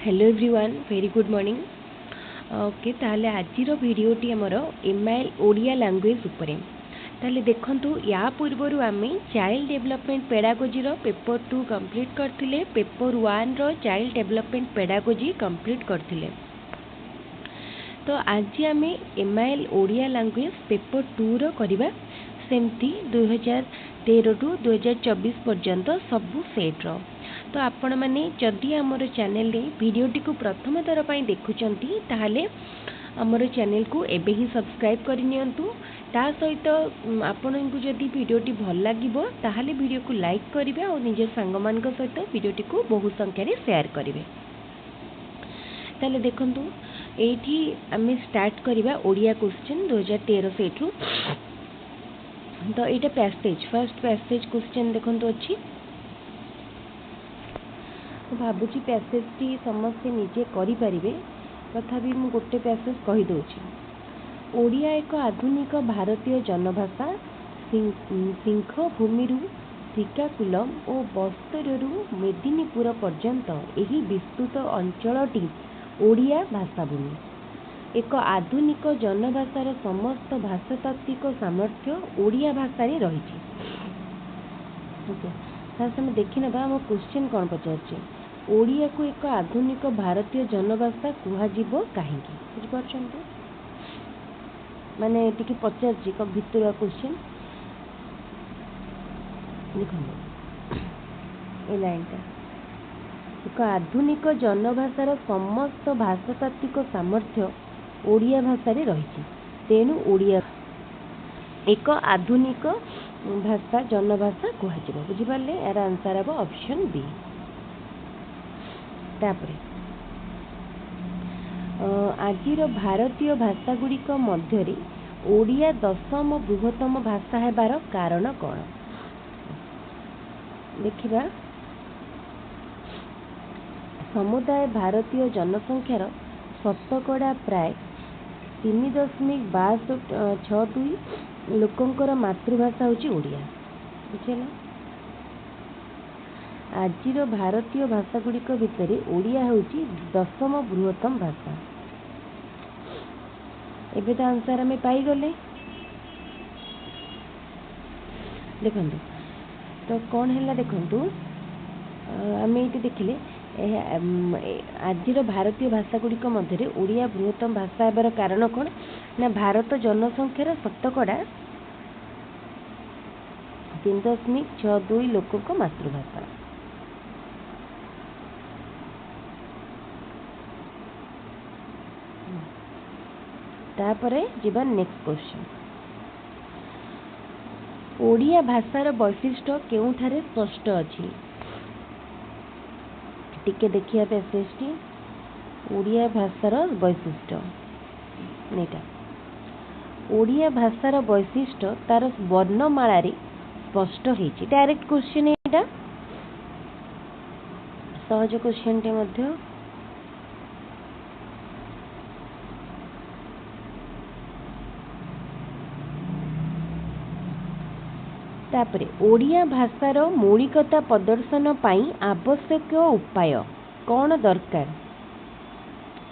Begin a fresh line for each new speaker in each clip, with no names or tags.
Hello everyone very good morning. Okay ताहले आजिर भिडियोटी आमर MIL Odia language उपरे ताहले देखंतु या पूर्वर आमे child development pedagogy paper 2 complete करथिले, पेपर 1 रो चाइल्ड डेवलपमेंट पेडागोजी कंप्लीट करथिले। तो आज आम एमआईएल ओडिया लैंग्वेज पेपर 2 रो करिबा सेमती 2013 टू 2024 पर्यंत सबू सेट रो। तो आपण माने जदि आमर चैनल रे वीडियोटी को प्रथम थर पई देखुचंती ताहाले आमर चैनल को एबे ही सब्सक्राइब करि नियंतु। ता सहित आपण को जदि वीडियोटी भल लागिबो ताहाले वीडियो को लाइक करिवे और निज संग मान को सहित वीडियोटी को बहु संख्या रे शेयर करिवे। ताले देखंतु एठी आमे स्टार्ट करिबा ओडिया क्वेश्चन 2013 सेठू। तो एटा पैसेज फर्स्ट पैसेज क्वेश्चन देखंतु अछि। भाबुची पैसेज टी समस्त निजे करि परिबे, तथापि मु गोटे पैसेज कहि दोछि। ओडिया एक आधुनिक भारतीय जनभाषा। सिंह भूमिरु श्रीकाकुलम और बस्तररु मेदिनीपुर पर्यंत एही विस्तृत अंचलटी ओडिया भाषाभूमि। एक आधुनिक जनभाषार समस्त भाषातात्विक सामर्थ्य ओडिया भाषा रे रहिछि। ओके देखि नबा हम क्वेश्चन कोन पचारछि। ओडिया को एक आधुनिक भारतीय जनभाषा कुहाजिबो काहेकि बुझ परछंती माने टिके पचारछि क भितरवा क्वेश्चन लिखंदो ए लाइनटा। एक आधुनिक जनभाषार समस्त भाषातात्विक सामर्थ्य ओडिया भाषा रे रहिछि, तेनु ओडिया एक आधुनिक भाषा जनभाषा कुहाजिबो। बुझि पारले यार आंसर अब ऑप्शन बी। तापरे आजिर भारतीय भाषा गुड़िक मध्यरे ओडिया दशम बृहत्तम भाषा हेबार कारण कौन देखिबा। समुदाय भारतीय जनसंख्यार शतकड़ा प्राय 3.62 लोकंकर मातृभाषा होची ओडिया। बुझिला आजिर भारतीय भाषा गुड़िक भितरे ओडिया होची दशम बृहत्तम भाषा। एबे तो आंसर हमें पाई गले। देखंतु तो कौन है देखंतु आम ये देखिले आजिर भारतीय भाषा गुड़िक मध्य ओडिया बृहत्तम भाषा हेबार कारण कौन ना भारत जनसंख्यार शतकड़ा 3.62 लोकों मातृभाषा। तापरे जीवा नेक्स्ट क्वेश्चन। ओडिया भाषार वैशिष्ट्य केउठारे स्पष्ट अछि टिके देखिया पैसेजटी। ओडिया भाषार वैशिष्ट्य नेटा ओडिया भाषार वैशिष्ट्य तार वर्णमाला रे स्पष्ट हेछि। डायरेक्ट क्वेश्चन एटा सहज क्वेश्चन टे मध्य। तापरे ओडिया भाषार मौलिकता प्रदर्शन पाई आवश्यक उपाय कौन दरकार।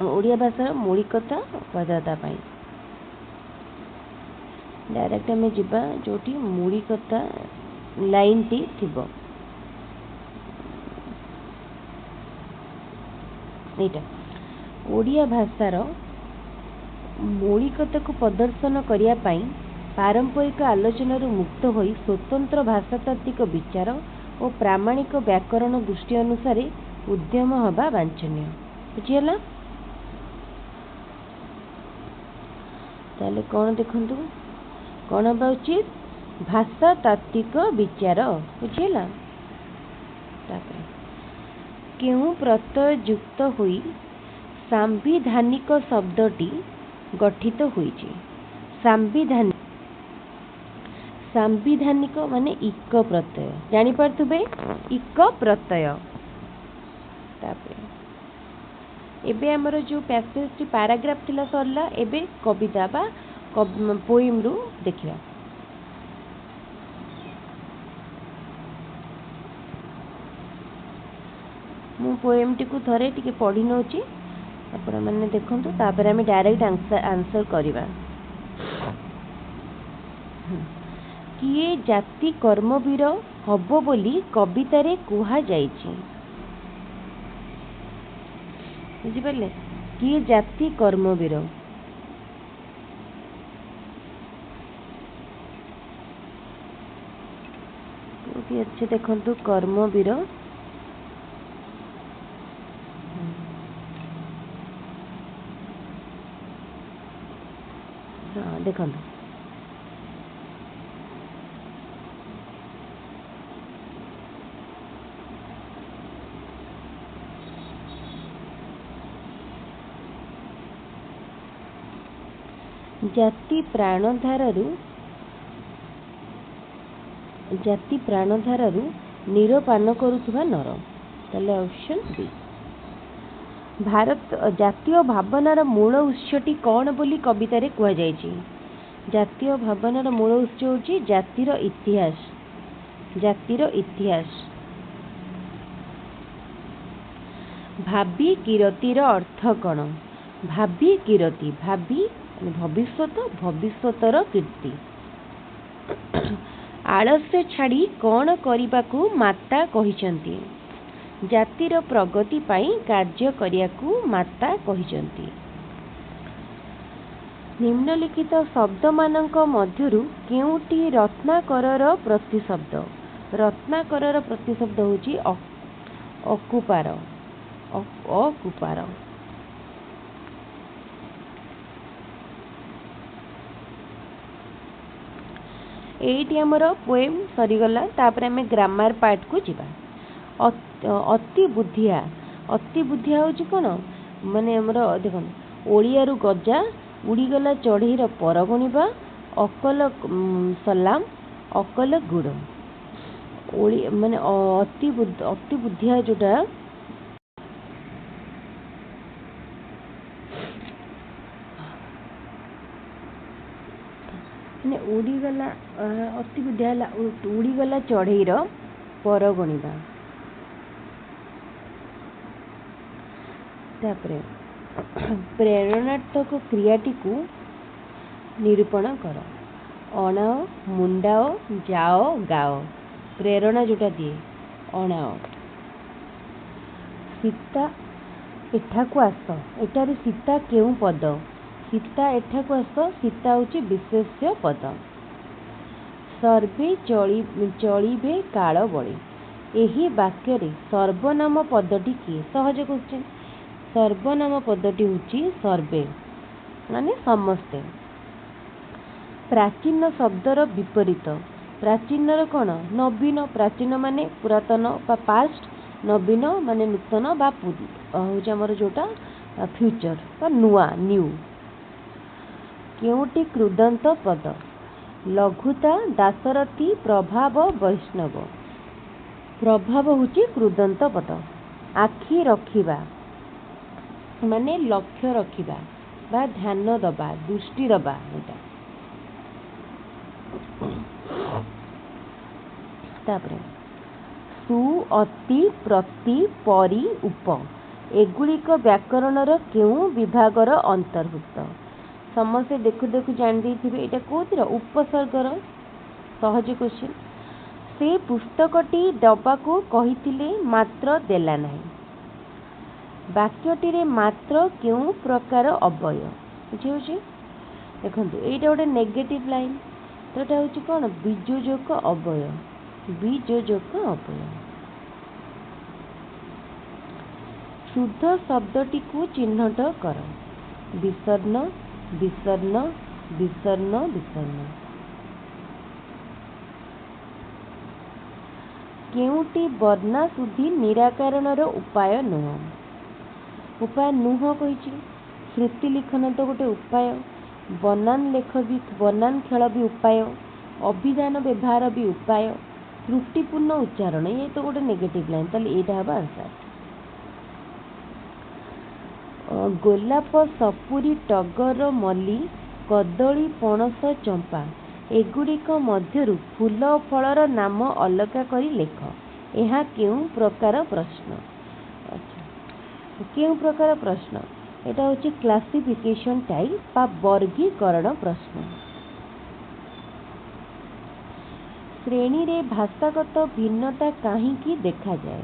ओडिया भाषार मौलिकता प्रदाता पाई डायरेक्ट आम जीवा जोटी मौलिकता लाइन टी थिबो। एटा ओडिया भाषार मौलिकता को प्रदर्शन करिया पाई पारंपरिक आलोचनार मुक्त होई स्वतंत्र भाषातात्विक विचार और प्रामाणिक व्याकरण दृष्टि अनुसार उद्यम हवा वांछनीय। बुझीला ताले कौन देखंतु कौन हवा उचित भाषातात्विक विचार। बुझीला तापरे केउ प्रत्यय युक्त होई सांविधानिक शब्दटी गठित होईछि। सांविधानिक माने इक प्रत्यय जानी पारथुबे इक प्रत्यय। तापरे एबे हमर जो पैसेज टी पैराग्राफ थिला सरला, एबे कविता बा पोएम रु देखिया। मु पोएम टी को थरे टिके पढ़ी नौची आपण मैंने देखंतु तापर आम डायरेक्ट आंसर करवा। किए जाति कर्मवीर हब बोली कवितारे कुहा जाइछि। बुझिपारे किए जाति कर्मवीर अच्छे देखंतु कर्मवीर हाँ देखंतु जाति प्राणधारु निरपान करुवा नर ताले ऑप्शन बी। भारत जातीय भावनार मूल उत्सटी कौन बोली कवितारे कुहा जायछि। जातीय भावनार मूल उत्स होछि जातिर इतिहास। जातिर इतिहास। भावी किरतीर अर्थ कौन। भावी किरती भावी भविष्यत भविष्यतर कीर्ति। आलस्य छाड़ी कौन करिबाकू माता कहिसंती। जातिर प्रगति पाई कार्य करियाकू माता कहिसंती। निम्नलिखित शब्द मानक मध्यरु केउटी रत्नाकरर प्रतिशब्द। रत्नाकरर प्रतिशब्द होची अकुपार। अकुपार। एटी आमर पोएम सरीगला तापर आम ग्रामर पार्ट को जीवा। अति बुद्धिया। अति बुद्धिया होची कोन माने हमर देखन ओडिया रु गजा उड़ीगला चढ़ईर पर गणिबा अकल सलाम अकल गुड़ ओडी माने अति बुद्धिया जोटा उड़ीगला अति बुद्धिया उड़ीगला चढ़ईर पर गणिबा। तापरे प्रेरणात्मक क्रियाटी को निरूपण कर। अणाओ मुंडाओ जाओ गाओ प्रेरणा जोटा दिए अणाओ। सीता एठा को आस एटारे सीता केउ पद। सीता एठा को आस सीता होची विशेष्य पद। सर्वे चलिबे काल बळे एही वाक्य रे सर्वनाम पदटी किए। सहज क्वेश्चन। सर्वनाम पदटी होची सर्वे माने समस्ते। प्राचीन शब्दर विपरीत। प्राचीन कौन नवीन। प्राचीन माने पुरातन बा पास्ट नवीन माने नूतन बा हमार जोटा फ्यूचर बा नुआ न्यू। केउटी कृदंत पद। लघुता दासरथी प्रभाव वैष्णव। प्रभाव होची कृदंत पद। आखि रखिबा माने लक्ष्य रखिबा बा ध्यान दबा दृष्टि दबा एटा। तापरे सु अति प्रति परि उप एगुड़िक व्याकरणर केउ विभागर अंतर्भुक्त। समस्ते देखु देखु जान देथिबे एटा कोथिर उपसर्गर। सहज क्वेश्चन। से पुस्तकटी दबाको कहिथिले मात्र देला नाही। वाक्यटी रे मात्र केउ प्रकार अवय बुझियोछि। देखंतु एटा गोटे नेगेटिव लाइन तो एटा होछि कोन वियोजक अवय। वियोजक अवय। शुद्ध शब्दटी को चिन्हट कर। विसर्ण विसर्ण विसर्ण विसर्ण। केउटी वर्णा सुधी निराकरणर उपाय नुह। उपाय नुह कहिछि। श्रुति लिखन तो गोटे उपाय। बनान लेख भी बनान खेल भी उपाय। अभिधान व्यवहार भी उपाय। त्रुटिपूर्ण उच्चारण ये तो गोटे नेगेटिव लाइन ताले एटा हबा आंसर। गोलाप सपुरी टगर मल्ली कदली पणस चंपा एगुड़िक मध्यरु फूल फलर नाम अलगा करी लेख। यह केउ प्रकार प्रश्न। केउं प्रकार प्रश्न एटा होची क्लासिफिकेशन टाइप बा वर्गीकरण प्रश्न। श्रेणी रे भाषागत भिन्नता काहींकी देखा जाए।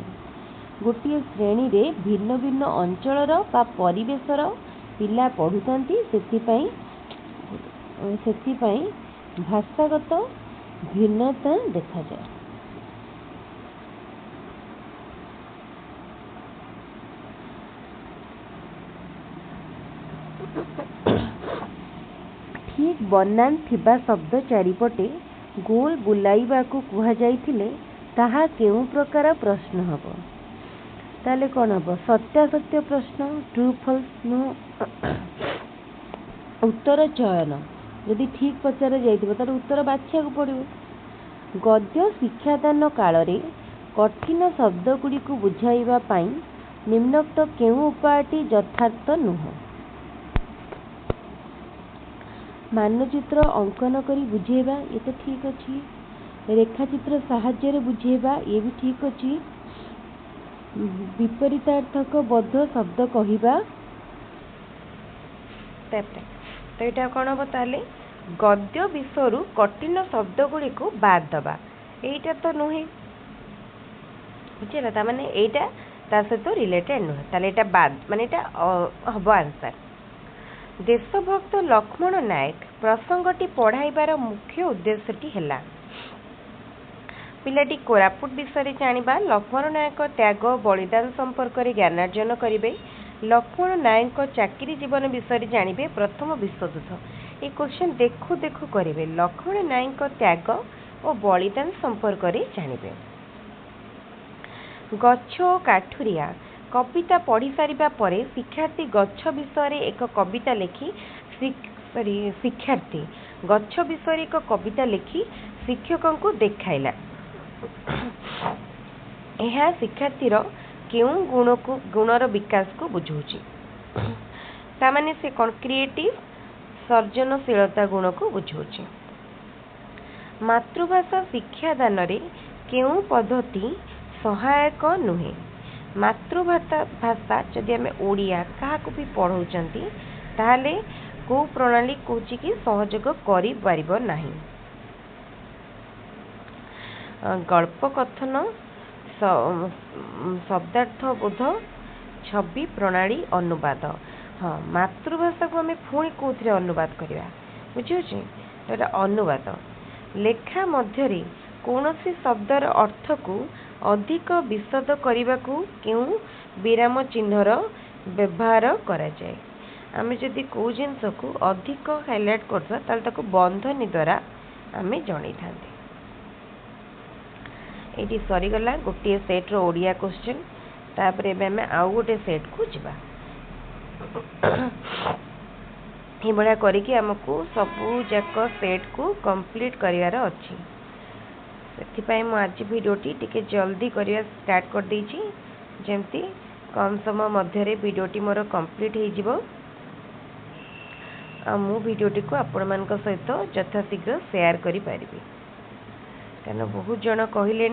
गोटे श्रेणी रे भिन्न भिन्न अंचलर बा परिवेशर पिला पढ़ुचंती सेथिपाई भाषागत भिन्नता देखा जाए। ठीक बनान थिबा शब्द चारिपटे गोल बुलाइबा को कुहा जाइथिले ताहा केउं प्रकार प्रश्न हबो। ताले कोन हबो सत्यासत्य प्रश्न ट्रू फॉल्स नो उत्तर चयन यदि ठीक पचार जाइथिबो तार उत्तर बाछिया को पड़िबो। गद्य शिक्षादान काल रे कठिन शब्द गुडी को बुझाइबा पई निम्नोक्त केउं उपायटी यथार्थ नुह। मानचित्र अंकन करी बुझेबा ये तो ठीक अच्छी। रेखाचित्र साहाय्य रे बुझेबा ये भी ठीक अच्छी। विपरीतार्थक बद्ध शब्द कहिबा तो यहाँ कौन हम ताले गद्य विषय कठिन शब्द गुड़ी को बाद दबा यहीटा तो नुहे बुझेगा माने यहीटा ता सहित रिलेटेड नुहे ताले एटा बाद माने एटा हम आंसर। देशभक्त लक्ष्मण नायक प्रसंगटी पढ़ाइबार मुख्य उद्देश्यटी है पिलाटी कोरापुट विषय जानिबा लक्ष्मण नायक त्याग बलिदान संपर्क में ज्ञानार्जन करेंगे। लक्ष्मण नायक चाकरी जीवन विषय जानिबे प्रथम विश्वयुद्ध ये क्वेश्चन देखु देखु करेंगे। लक्ष्मण नायक त्याग और बलिदान संपर्क में जानिबे। गछ और काठुरिया कविता पढ़ी सारिबा परे शिक्षार्थी गछ विषय एक कविता लिखि शिक्षार्थी गछ विषय एक कविता लिखि शिक्षकों को देखाइला। यह शिक्षार्थीर केउं गुणर विकास को बुझाउछि तामाने से कौन क्रिएटिव सर्जनशीलता गुण को बुझाउछि। मातृभाषा शिक्षादान रे केउं पद्धति सहायक नुहे। मातृभाषा जदि आम ओडिया क्या भी पढ़ाउछंती ताहले को प्रणाली कौच कि सहयोग करि परिबो नाही। गल्प कथन शब्दार्थ बोध छवि प्रणाली अनुवाद हाँ मातृभाषा को आम पुणी कौन अनुवाद करवा बुझे अनुवाद लेखा मध्य कौनसी शब्दर अर्थ को अधिक विशद करने को क्यों विराम चिन्हर व्यवहार करा जाए। आम जदि कौ जिनस को अधिक हाइलाइट करता बंधनी द्वारा आम जन था। ये सरीगला गोटे सेट रो ओडिया क्वेश्चन तापर आम आउ गोटे सेट को जीवा ये भाया करके आमको सबू जाक सेट को कंप्लीट करार अच्छी से आज वीडियोटी टिके जल्दी करवा स्टार्ट कर देछि जेमती कम समय मध्य वीडियोटी मोर कंप्लीट हो जिवो। मु वीडियोटी को आपण मान सहित यथाशीघ्र शेयर करि परिबी कारण बहुत जन कहले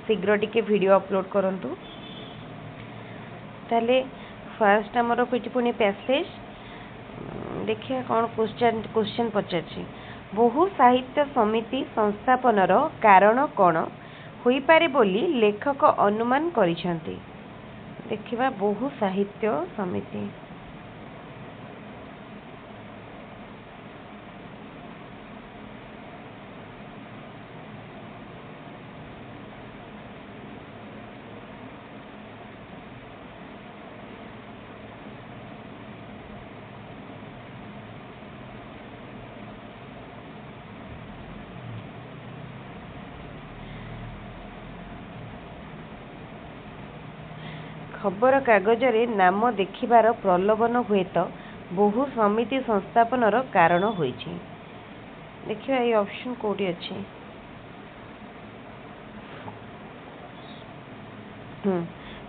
शीघ्र टिके वीडियो अपलोड करंतु। ताले फर्स्ट आमर पिटिपुनी पैसेज देखिए कौन क्वेश्चन पचार बहु साहित्य समिति संस्थापनर कारण कौन होई पारे बोली लेखक अनुमान करिसेंती। देखिबा बहु साहित्य समिति खबर कागज रे नाम देखिबार प्रलोभन हुए तो बहु समिति संस्थापनर कारण होइछि। देखिए ये ऑप्शन कोठी अछि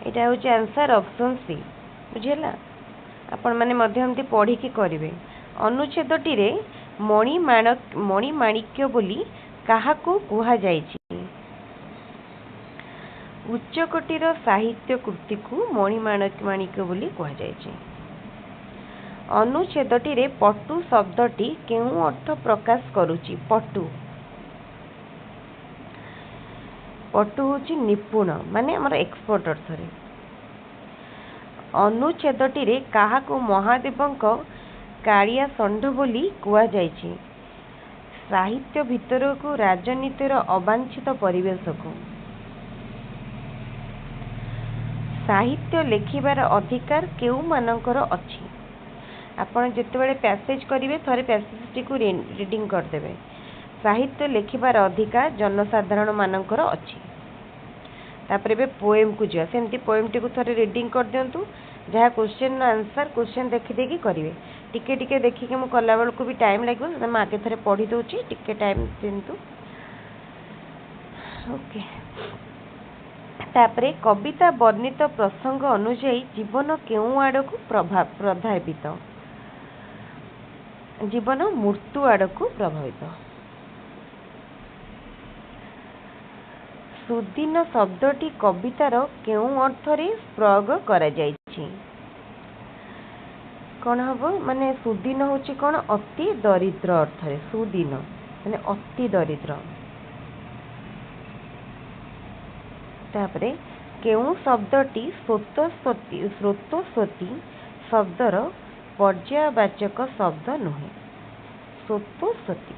एटा होछि आंसर ऑप्शन सी बुझेला आपण माने मध्यमती पढ़ी की करिवे। अनुच्छेदटी रे मणिमाणिक्य बोली काहाकू कुहा जाइछि। उच्चकोटीर साहित्य कृति को मणिमाणिक बोली कहुଯାଇଛି। अनुच्छेदटी रे पटु शब्दटी केउं अर्थ प्रकाश करुछि? पटु पटु होछि निपुण माने हमर एक्सपर्ट अर्थ रे। अनुच्छेदटी रे काहाकू महादेवंक कालिया षंढ बोली कहुଯାଇଛି? साहित्य भितर को राजनीतिर अवांछित परिवेश को। साहित्य लेखिबार अधिकार केउ मानकर अछि? आपण जेतेबेले पैसेज करिवे थरे पैसेज को रीडिंग कर देबे। साहित्य लेखिबार अधिकार जनसाधारण मानकर अछि। तापरे बे पोएम को जिया सेमती पोएम टी को थरे रीडिंग कर दियंतु। जहाँ क्वेश्चन आंसर क्वेश्चन देखि देखि करिवे। टिके टिके देखि के मु कला बेल को भी टाइम लागो त म आगे थरे पढी दोची टिके टाइम दियंतु। ओके तापरे कविता वर्णित प्रसंग अनुसार जीवन केउं आड़ को प्रभावित? जीवन मृत्यु आड़ को प्रभावित। सुदीन शब्दटी कवितार केउं अर्थरे प्रयोग करा जायछि? कौन हम माने सुदीन होछि कौन? अति दरिद्र अर्थरे सुदीन माने अति दरिद्र। तापरे केउं शब्दटी स्रोतस्वती शब्दर पर्यायवाचक शब्द नुहे? स्रोतस्वती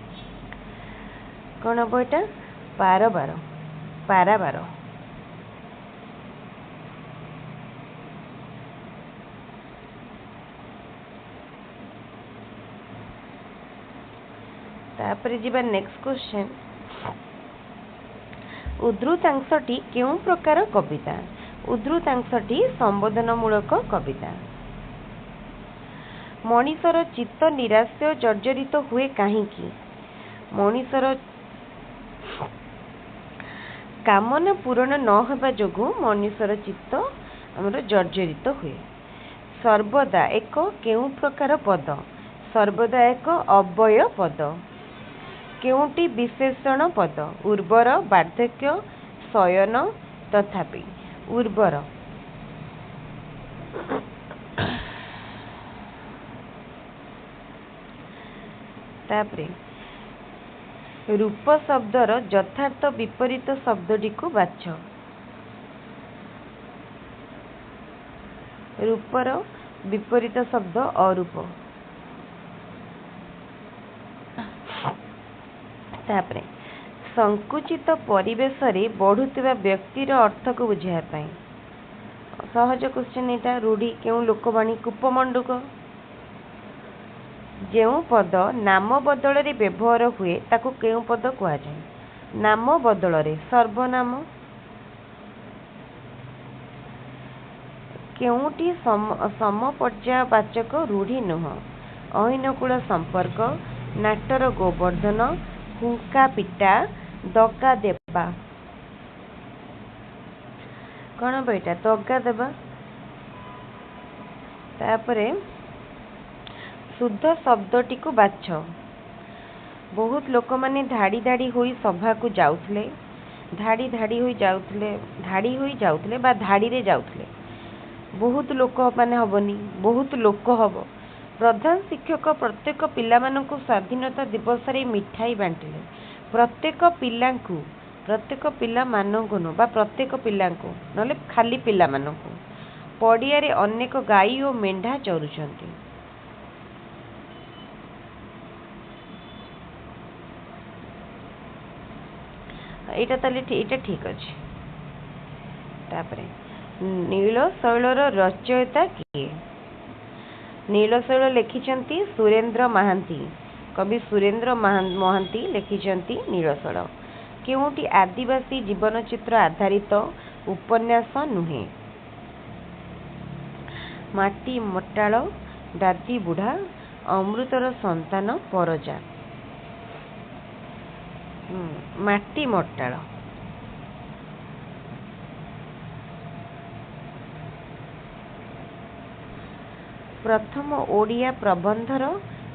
कौन हम एटा? पारावार पारावार। तापरे जिबा नेक्स्ट क्वेश्चन। उद्धृतांशटी केउं प्रकार कविता? उद्धृतांशटी संबोधनमूलक कविता। मनीषर चित्त निराश्य जर्जरित हुए काहींकी? मनीषर कामना पूरण न हेबा जोगु मनीषर चित्त हमर जर्जरित हुए। सर्वदा एक केउं प्रकार पद? सर्वदा एक अव्यय पद। केउंटी विशेषण पद? उर्वर, वार्धक्य, शयन, तथापि। उर्वर। तापरे रूप शब्दर यथार्थ विपरीत शब्दटी को बाछ। रूपर विपरीत शब्द अरूप। तापरे संकुचित परिवेश रे बढ़ुतिबा व्यक्तिर अर्थ को बुझाया पाई। सहज क्वेश्चन एटा। रूढ़ी केउं लोकवाणी? कूपमंडूक। जेउं पद नाम बदल रे व्यवहार हुए ताको केउं पद कहा जाए? नाम बदल रे सर्वनाम। केउंटी समपर्यायवाचक रूढ़ी नुह? अहिनकूल संपर्क, नाटर गोवर्धन, हुंका पिटा, दगा देवा। कौन बेटा? दगा देवा। तापरे शुद्ध शब्दटी को बाछ। बहुत लोक माने धाड़ी धाड़ी होई सभा को जाउथले। धाड़ी धाड़ी होई जाउथले बा धाड़ी रे जाउथले। बहुत लोक माने हबनी, बहुत लोक हब। प्रधान शिक्षक प्रत्येक पिला मानकु स्वाधीनता दिवस रे मिठाई बांटिले। प्रत्येक पिला मानकु न बा प्रत्येक पिलांकु नले खाली पिला मानकु पड़िया रे अनेक गाई और मेंढा चरुछंती। एटा ताले एटा ठीक अछि। तापरे नीलशैलर रचयिता किए? नीलशैल लिखिछंती सुरेंद्र महांती। कवि सुरेंद्र महांती लिखिछंती नीलशैल। केउंटी आदिवासी जीवन चित्र आधारित उपन्यास नुहे? माटी मट्टाळ, दादी बुढ़ा, अमृतर संतान, परजा। माटी मट्टाळ। प्रथम ओडिया प्रबंधर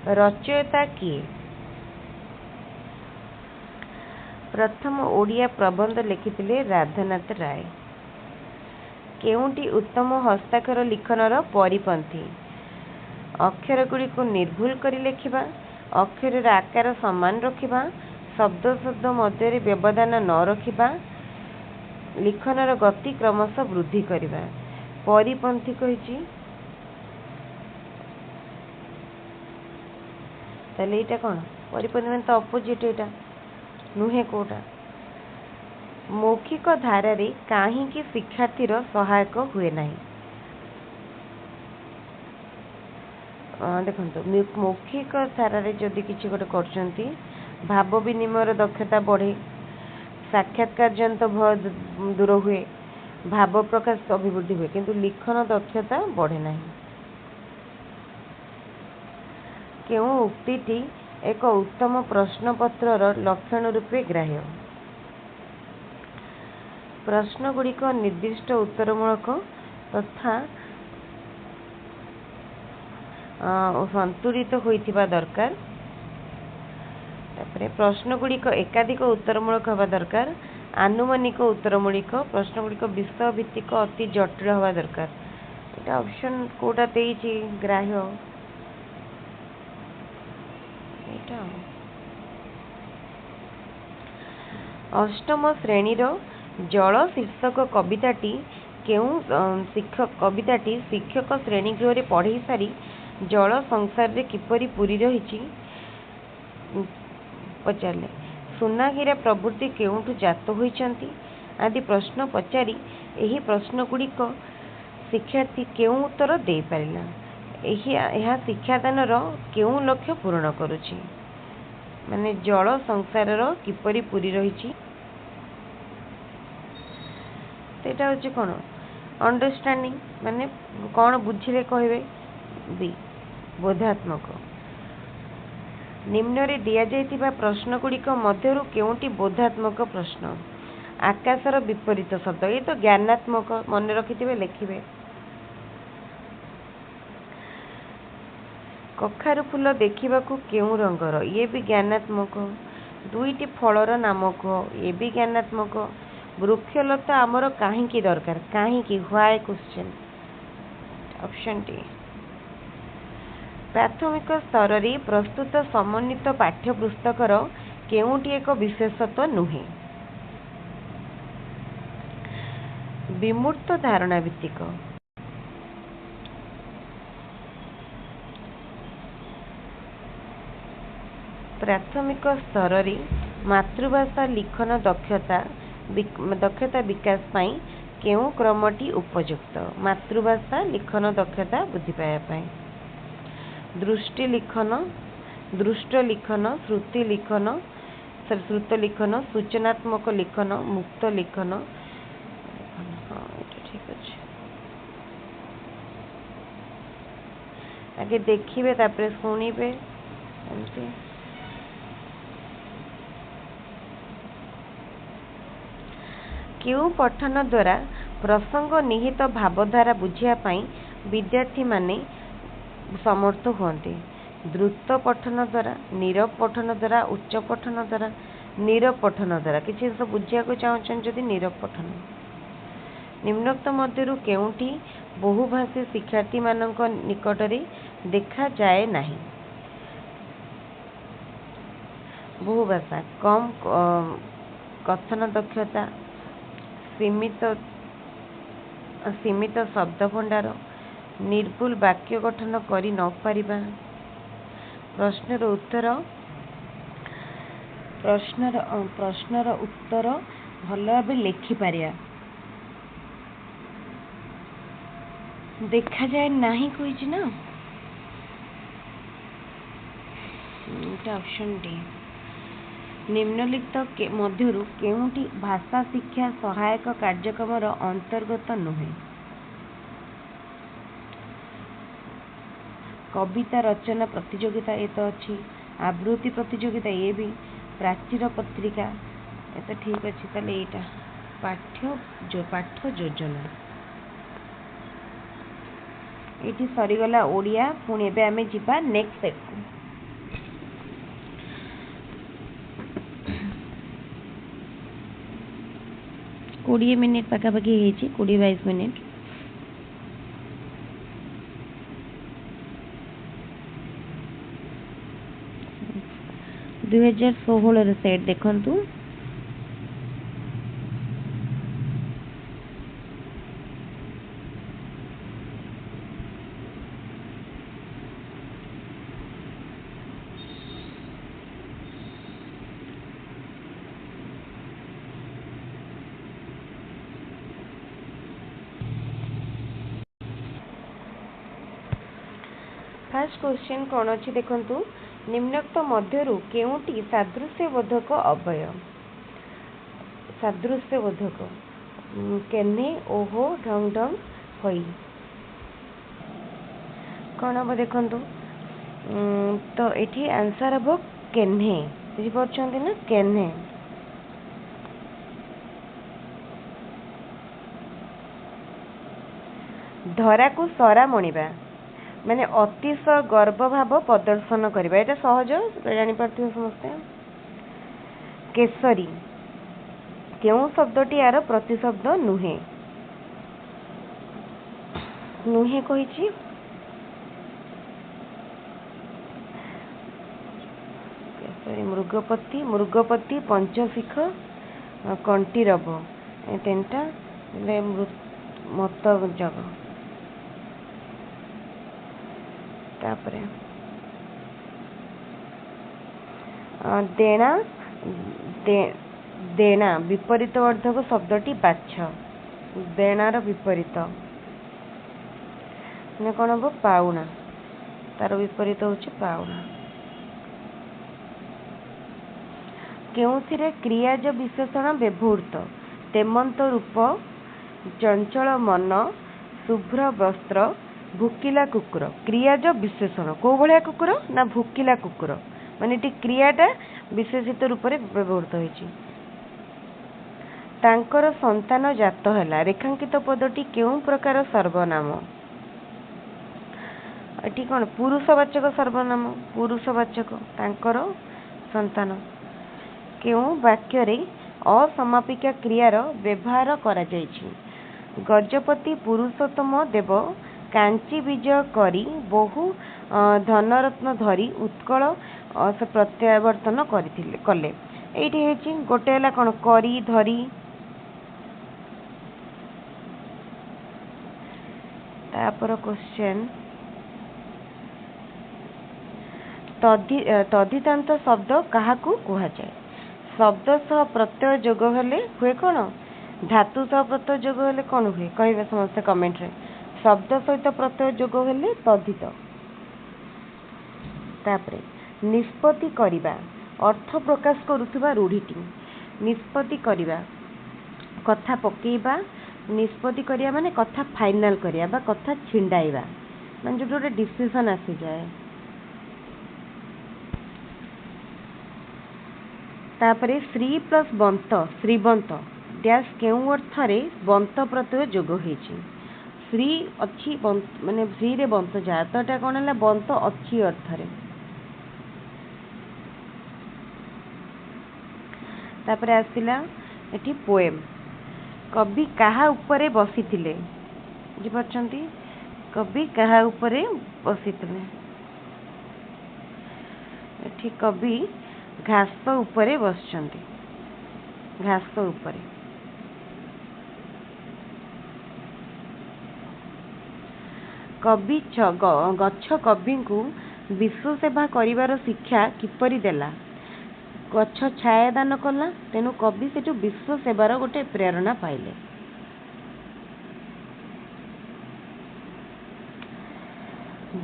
रचयिता किए? प्रथम ओडिया प्रबंध लिखिथिले राधानाथ राय। केउंटी उत्तम हस्ताक्षर लिखनर परिपंथी अक्षर गुड़ी को निर्भुल कर लिखा अक्षर आकार समान रखा शब्द शब्द मध्य व्यवधान न रखा लिखनर गति क्रमशः वृद्धि करवा परिपंथी कही कौन परिपंथी मान तो अपोजिट एटा नुहे कोटा मौखिक धारा रे काहींकि शिक्षार्थीर सहायक हुए नहीं देखो मौखिक धारा रे जदि किसी गोटे कर भाव विनिमय दक्षता बढ़े साक्षात्कार जनित भय दूर हुए भाव प्रकाश अभिवृद्धि हुए किंतु लिखन दक्षता बढ़े नहीं केउं उक्तिटी एक उत्तम प्रश्नपत्रर लक्षण रूपे ग्राह्य प्रश्न गुड़िक निर्दिष्ट उत्तरमूलक तथा संतुलित होइथिबा दरकार प्रश्न गुड़िक एकाधिक उत्तरमूलक हवा दरकार आनुमानिक उत्तरमूलिक प्रश्न गुड़िक विषय भित्तिक अति जटिल हवा दरकार एटा ऑप्शन कोटा देइछि ग्राह्य एटा अष्टम श्रेणीर जल शीर्षक कविताटी शिक्षक श्रेणीगृह पढ़ई सारी जल संसार रे किपरि पूरी रही पचारे सुनाहीरा प्रवृत्ति केउठु जात होइचंती आदि प्रश्न पचारि एही प्रश्न गुड़िक शिक्षार्थी केउं उत्तर दे पारिला यह शिक्षादानर केउं लक्ष्य पूर्ण करुछि माने जल संसार किपरि पूरी रही सेटा होछि कोन अंडरस्टैंडिंग माने कौन बुझिले कहबे बी बोधात्मक निम्न रे दिया जाइतिबा प्रश्न गुड़िक मध्यरु केउंटी बोधात्मक प्रश्न आकाशर विपरीत शब्द ये तो ज्ञानात्मक मन रखिथिबे लिखिबे कखारु फूल देखिबाकू केउं रंगर ये भी ज्ञानात्मक दुईटी फलर नाम कह ये भी ज्ञानात्मक वृक्षलता आमर काहींकी दरकार काहींकी व्हाई क्वेश्चन ऑप्शन डी प्राथमिक स्तर रे प्रस्तुत समन्वित पाठ्यपुस्तकर केउंटी एक विशेषत्व नुहे विमूर्त धारणा भित्तिक प्राथमिक स्तर रे मातृभाषा लिखन दक्षता विकास पाई केउं क्रमटी उपयुक्त मातृभाषा लिखन दक्षता वृद्धि पाया पाई दृष्टि लिखन दृष्ट लिखन श्रुति लिखन श्रुत लिखन सूचनात्मक लिखन मुक्त लिखन हाँ ठीक अच्छे आगे देखिए तापर शुणिबे एमती केउ पठन द्वारा प्रसंग निहित भावधारा बुझिया पाई विद्यार्थी माने समर्थ होते द्रुत पठन द्वारा नीरव पठन द्वारा उच्च पठन द्वारा नीरव पठन द्वारा किसी सब बुझिया को चाहछन जदि नीरव पठन निम्नोक्त मध्यरु केउंठी बहुभाषी शिक्षार्थी मानक निकट रे देखा जाए नहीं बहुभाषा कम कथन दक्षता सीमित शब्द भंडार निर्भुल वाक्य गठन करि न पारिबा प्रश्नर उत्तर भल भाव लिखि पारिया देखा जाए नहीं कही ना ऑप्शन डी निम्नलिखित मध्यरु केउंटी भाषा शिक्षा सहायक कार्यक्रम अंतर्गत नुहे कविता रचना प्रतियोगिता ये तो अच्छी आवृत्ति प्रतियोगिता ये भी प्राचीर पत्रिका ये तो ठीक अच्छे ताले एटा पाठ योजना ये सरीगला ओडिया पुणी एबे आमे जिबा नेक्स्ट सेट को 20 मिनिट पाखापाखि 20-22 मिनिट 2016 सेट देखंतु फर्स्ट क्वेश्चन कौन अच्छी देखंतु निम्नोक्त मध्यरु केउटी सादृश्यबोधक अव्यय सादृश्यबोधक केन्हे ओहो ढंग ढंग होई कौन हम देखंतु तो एठी आंसर हम केन्हे बुझी पारछंती ना केन्हे धरा को सरा मणिबा माने अतिशय गर्व भाव प्रदर्शन करबा एटा सहज जानि पारथियो समस्ते केसरी केउ शब्दटी यार प्रतिशब्द नुहे नुहे कहिछि केसरी मृगपति मृगपति पंचशिख कंटीरब ए तीनटा ले मत जग तापरे देना देना विपरीत अर्थक शब्दटी बाछ देनार विपरीत ने कौन हम पाउना तार विपरीत होछि पाउना केउथिरे क्रियाज विशेषण व्यवहृत तेमंत रूप चंचल मन शुभ्र वस्त्र भुकिला कुकुर क्रियाज विशेषण को भलिया कुकुर ना भुकिला कुकुर माने टी क्रियाटा विशेषित रूप रे व्यवहृत होइछि तांकर संतान जात हैला रेखांकित पदटी केउ प्रकार सर्वनाम एठी कोन पुरुषवाचक सर्वनाम पुरुषवाचक तांकर संतान केउ वाक्य रे असमापिका क्रियार व्यवहार करा जाइछि गजपति पुरुषोत्तम देव कांची विजय करी बहु धनरत्न धरी उत्कल से प्रत्यावर्तन करथिले कले एठी हेछि गोटे हला कोन करी धरी तापर क्वेश्चन तद्धितांत शब्द काहाकू कुहा जाय शब्द सह प्रत्यय जोग हेले हुए कोन धातु सह प्रत्यय जोग हेले कोन हुए कहबे समस्त कमेंट रे शब्द सहित प्रत्यय जोग हेले तद्धित तापरे निष्पत्ति करिबा अर्थ प्रकाश करुथुबा रूढ़ीटी निष्पत्ति करिबा कथा पकेइबा निष्पत्ति करिया माने कथा फाइनल करिया बा कथा छिंडाइबा माने जो गोटे डिसीजन आसी जाए तापरे श्री प्लस बंत श्रीबंत डैश केउ अर्थ रे बंत प्रत्यय जोग होइछि श्री अच्छी माने श्री रे बंत जा तोटा कोन हला बंत अच्छी अर्थ रे तापरे आसिला एठी पोएम कवि काहा उपरे बसिथिले बुझी परछंती कवि काहा उपरे बसिथिले एठी कवि घास उपरे बसचंती घास उपरे कवि गच्छ कवि को विश्व सेवा करिवार शिक्षा किपरि देला गच्छ छाया दान कला तेनु कवि सेठु विश्व सेवार गोटे प्रेरणा पाइले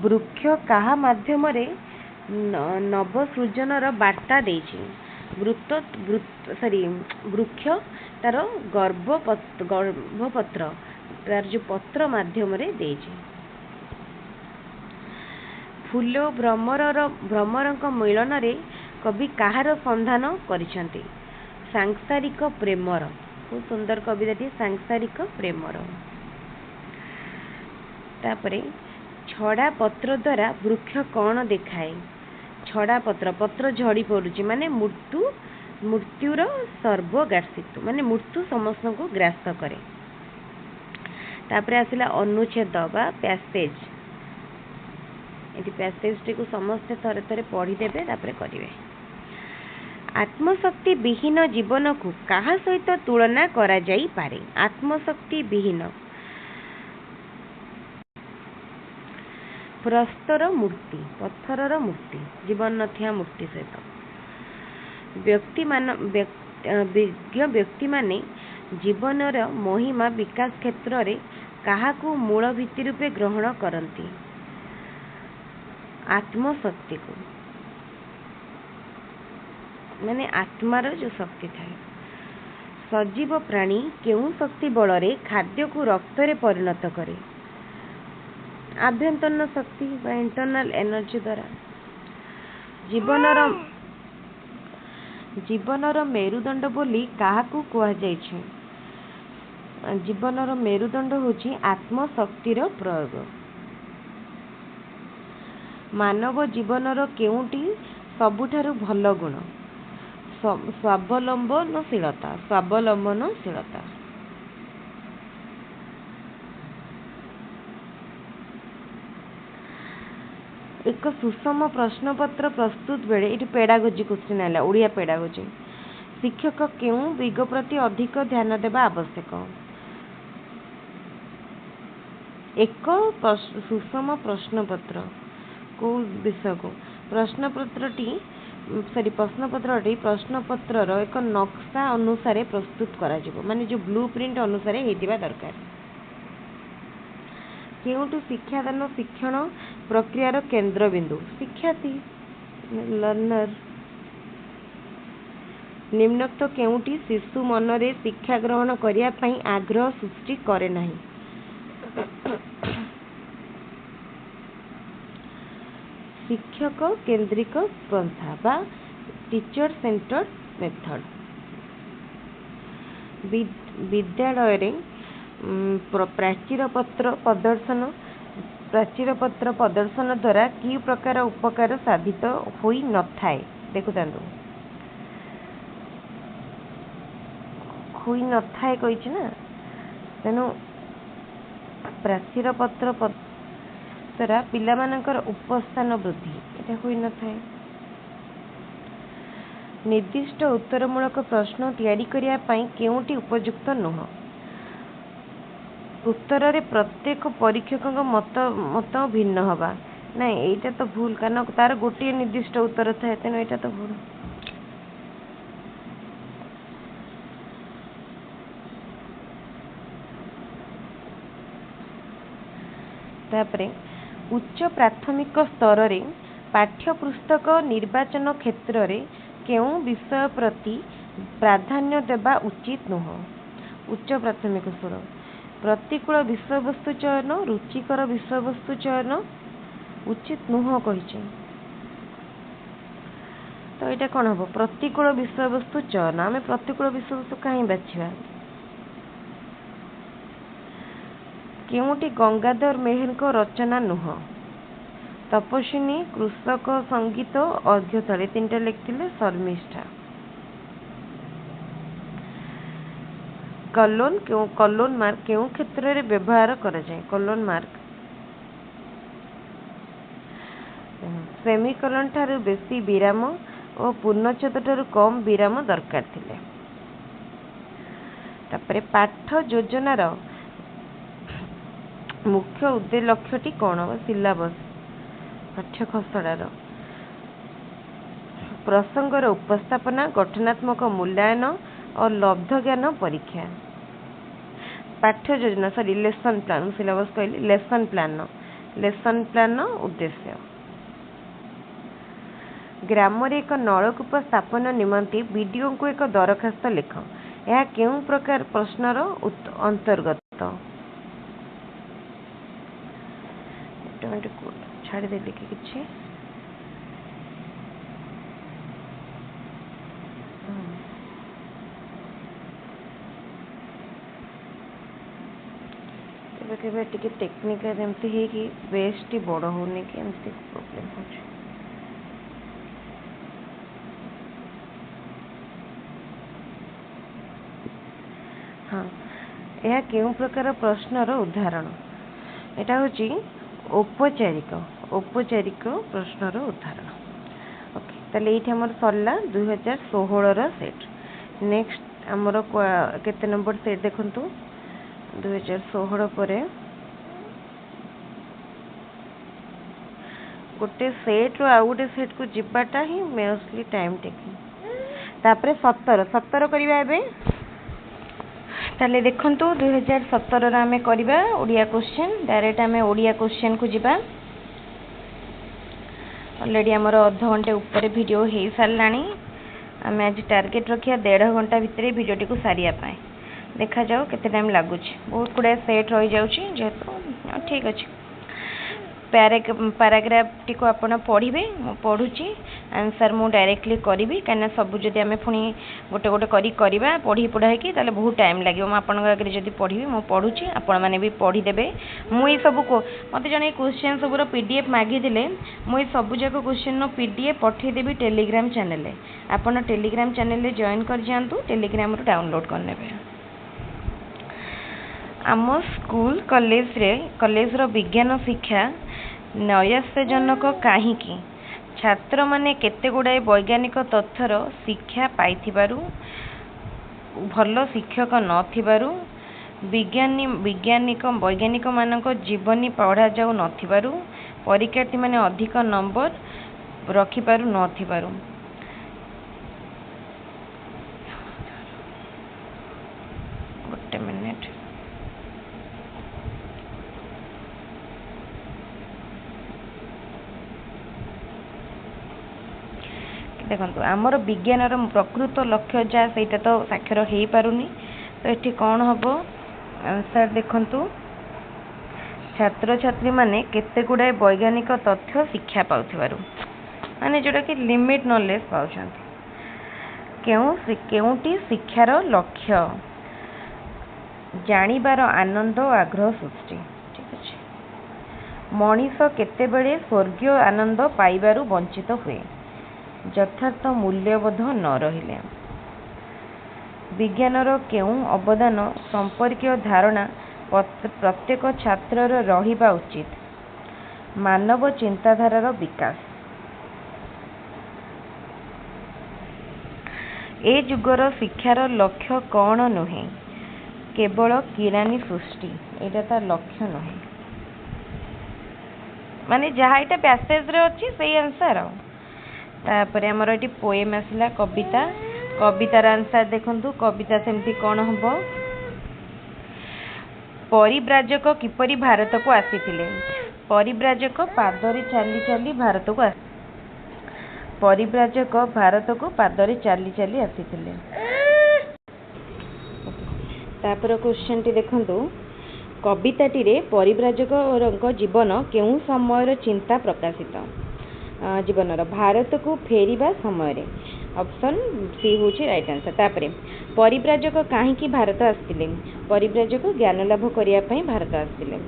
वृक्ष काहा माध्यम रे नव सृजनर बार्ता देछि वृक्ष तार गर्भपत्र तार जो पत्र माध्यम रे देछि फूल भ्रमरक मिलन रे कवि कहार संधान करिसंती सांसारिक प्रेमर बहुत सुंदर कविताटी सांसारिक प्रेमर तापरे छड़ा पत्र द्वारा वृक्ष कौन देखाए छड़ा पत्र पत्र झड़ी पड़ुची माने मृत्युर सर्वग्रासित माने मृत्यु समस्त को ग्रास करे तापरे आसिला अनुच्छेद बा पैसेज एटी पैसेज टी को समस्त थरे थरे पढ़ी देबे तापरे करिवे आत्मशक्ति विहीन जीवन को कहा सहित तुलना करा जाई पारे? आत्मशक्ति विहीन प्रस्तर मूर्ति, पत्थरर मूर्ति, जीवन नथिया मूर्ति सहित विज्ञ व्यक्ति माने जीवनर महिमा विकास क्षेत्र रे काहाकू मूल भित्ति रूपे ग्रहण करती? आत्मशक्ति को, माने आत्मार जो शक्ति थाए। सजीव प्राणी केउं शक्ति बल खाद्य को रक्त रे परिणत करे? आभ्यंतरण शक्ति बा इंटरनल एनर्जी द्वारा। जीवनर मेरुदंड बोली काहाकू कुहा जायछि? जीवनर मेरुदंड होछि आत्मशक्तिर प्रयोग। मानव जीवनर केउंटी सबुठारु भल गुण? स्वावलंबनशीलता। स्वावलंबनशीलता। एक सुषम प्रश्नपत्र प्रस्तुत बेले ये पेडागोजी क्वेश्चन है, ओडिया पेडागोजी। शिक्षक केउं दिग प्रति अधिक ध्यान देवा आवश्यक? एक सुषम प्रश्नपत्र को विषय को प्रश्नपत्रटी प्रश्नपत्रर एक नक्शा अनुसार प्रस्तुत करा जिवो, माने जो ब्लू प्रिंट अनुसार हेतिबा दरकार। केउंटू शिक्षादान शिक्षण प्रक्रियार केंद्र बिंदु? शिक्षार्थी, लर्नर। निम्नोक्त केउंटी शिशु मनरे शिक्षा ग्रहण करिया पई आग्रह सृष्टि करे नाही? शिक्षक केंद्रिक पंथा बा टीचर सेंटर्ड मेथड। विद्यालय रे प्राचीर पत्र प्रदर्शन द्वारा कि प्रकार उपकार साधित होई न थाए? देखुतांतु होई न थाए कहिछि ना, तेनु प्राचीर पत्र द्वारा पिला मानकर उपस्थान वृद्धि एटा होई न थाए। निर्दिष्ट उत्तरमूलक प्रश्न तैयारी करिया पई केउंटी उपयुक्त नुह? उत्तर रे प्रत्येक परीक्षक मत भिन्न हवा ना, एटा तो भूल, कारण तार गोटे निर्दिष्ट उत्तर थाए, तेणु एटा तो भूल। तापरे उच्च प्राथमिक स्तर रे पाठ्यपुस्तक निर्वाचन क्षेत्र रे केउं विषय प्रति प्राधान्य देवा उचित नुह? उच्च प्राथमिक स्तर प्रतिकूल विषयवस्तु चयन, रुचिकर विषयवस्तु चयन उचित नुह कहिছে। तो एटा कोन हबो? प्रतिकूल विषयवस्तु चयन। आमे प्रतिकूल विषयवस्तु काहे बाछिबा? केउंटी गंगाधर मेहेर को रचना नुह? तपस्विनी, कृषक संगीत, अर्घ्यथली, तीनटा लिखिले शर्मिष्ठा। कलोन मार्क केउं क्षेत्र रे व्यवहार करा जाय? कलोन मार्क सेमिकोलन ठारू बेसी विराम और पूर्णच्छेद ठारू कम विराम दरकार थिले। तापरे पाठ योजनार मुख्य उद्देश्य लक्ष्यटी कौन? सिलेबस पाठ्य खसड़ार प्रसंगर उपस्थापना, गठनात्मक मूल्यांकन और लब्ध ज्ञान परीक्षा। पाठ्य योजना लेसन प्लान, सिलेबस कहली लेसन प्लान उद्देश्य। ग्राम रे एक नलकूप स्थापन निमंते बीडीओ को एक दरखास्त लिख। यह केउं प्रकार प्रश्नर अंतर्गत? छाड़ी देली कि किछि केबे टिके टेक्निकल एमती है कि बेस्ट बड़ होने कि एमती प्रॉब्लम हो। हाँ, यह केउं प्रकार प्रश्नर उदाहरण? एटा होची औपचारिक प्रश्नर उदाहरण। ओके, ताले ये आमर सरला 2016 सेट। नेक्स्ट आमर केते नंबर सेट देखंतु 2016 पर गोटे सेट रो आउ गोटे सेट को जिबाटा ही मोस्टली टाइम टेकिंग। तापरे 17 करिबा एबे ताले देखंतु 2017 रा हमें करिबा ओडिया क्वेश्चन। डायरेक्ट हमें ओडिया क्वेश्चन को जिबा। ऑलरेडी हमर आधा घंटे ऊपर वीडियो हे सारलानी। हमें आज टारगेट रखिया 1.5 घंटा भितर वीडियोटी को सारिया पाए। देखा जाओ केते टाइम लागुच। बहुत गुडा सेट रही जाउची जेतो ठीक अछि। पैराग्राफ टी को आपण पढ़िबे। मु पढुची आंसर मु डायरेक्टली करिवि कना सब जदि हमें पुनी गोटे गोटे करी करबा पढ़ी पढ़ाई की ताले बहुत टाइम लागियो। मु आपण आगे जदि पढ़िबी मु पढुची आपण माने भी पढ़ी देबे। मु ई सब को मते जने क्वेश्चन सब रो पीडीएफ मागी दिले मु ई सब जाक क्वेश्चन नो पीडीएफ पठे देबी टेलीग्राम चैनल ले। आपण टेलीग्राम चैनल ले जॉइन कर जांतु। टेलीग्राम रो डाउनलोड कर नेबे। आम स्कूल कॉलेज रो विज्ञान शिक्षा नैराश्यजनक कहीं छात्र माने केते गुड़ाए वैज्ञानिक तथ्यर शिक्षा पाइथिबारु भल शिक्षक नथिबारु वैज्ञानिक मानक जीवनी पढ़ा जाऊ नथिबारु परीक्षार्थी माने अधिक नंबर रखि पारु नथिबारु गोटे मिनिट देखो आमर विज्ञान प्रकृत लक्ष्य जहाँ से तो साक्षर हो पारुनी। तो ये कौन हम आंसर देखंतु छात्र छात्री माने केते गुड़ाए वैज्ञानिक तथ्य शिक्षा पाउथिबारु माने जोटा कि लिमिट नॉलेज पाउछंती। केउटी शिक्षार लक्ष्य जानिबार आनंद और आग्रह सृष्टि। ठीक अच्छे मनीष केते बेले स्वर्गीय आनंद पाइबारु वंचित हुए यथार्थ मूल्यबोध न रहिले विज्ञानर केउं अवदान संपर्कीय धारणा प्रत्येक छात्रर रहिबा उचित मानव चिंताधारार विकास ए जुगर शिक्षार लक्ष्य कौन नुहे केवल किरानी सृष्टि एटा तार लक्ष्य नुहे माने जहाँ यहाँ पैसेज रे अच्छी से आंसर तापर आमर ये पोएम आसला कविता कवितार आंसर देखंतु कविता सेमती कौन हम परिव्राजक किपरि भारत को आसीथिले परिव्राजक पादरे चली चली भारत को परिव्राजक भारत को पादरे चली चली आसीथिले। तापर क्वेश्चन टी देखंतु कविताटी रे परिव्राजक जीवन केउं समयर चिंता प्रकाशित जीवनर भारत को फेरिबा समय ऑप्शन सी होची राइट आंसर। तापरे परिव्राजक कहीं भारत आसतिले परिव्राजक ज्ञान लाभ करिया पई भारत आसतिले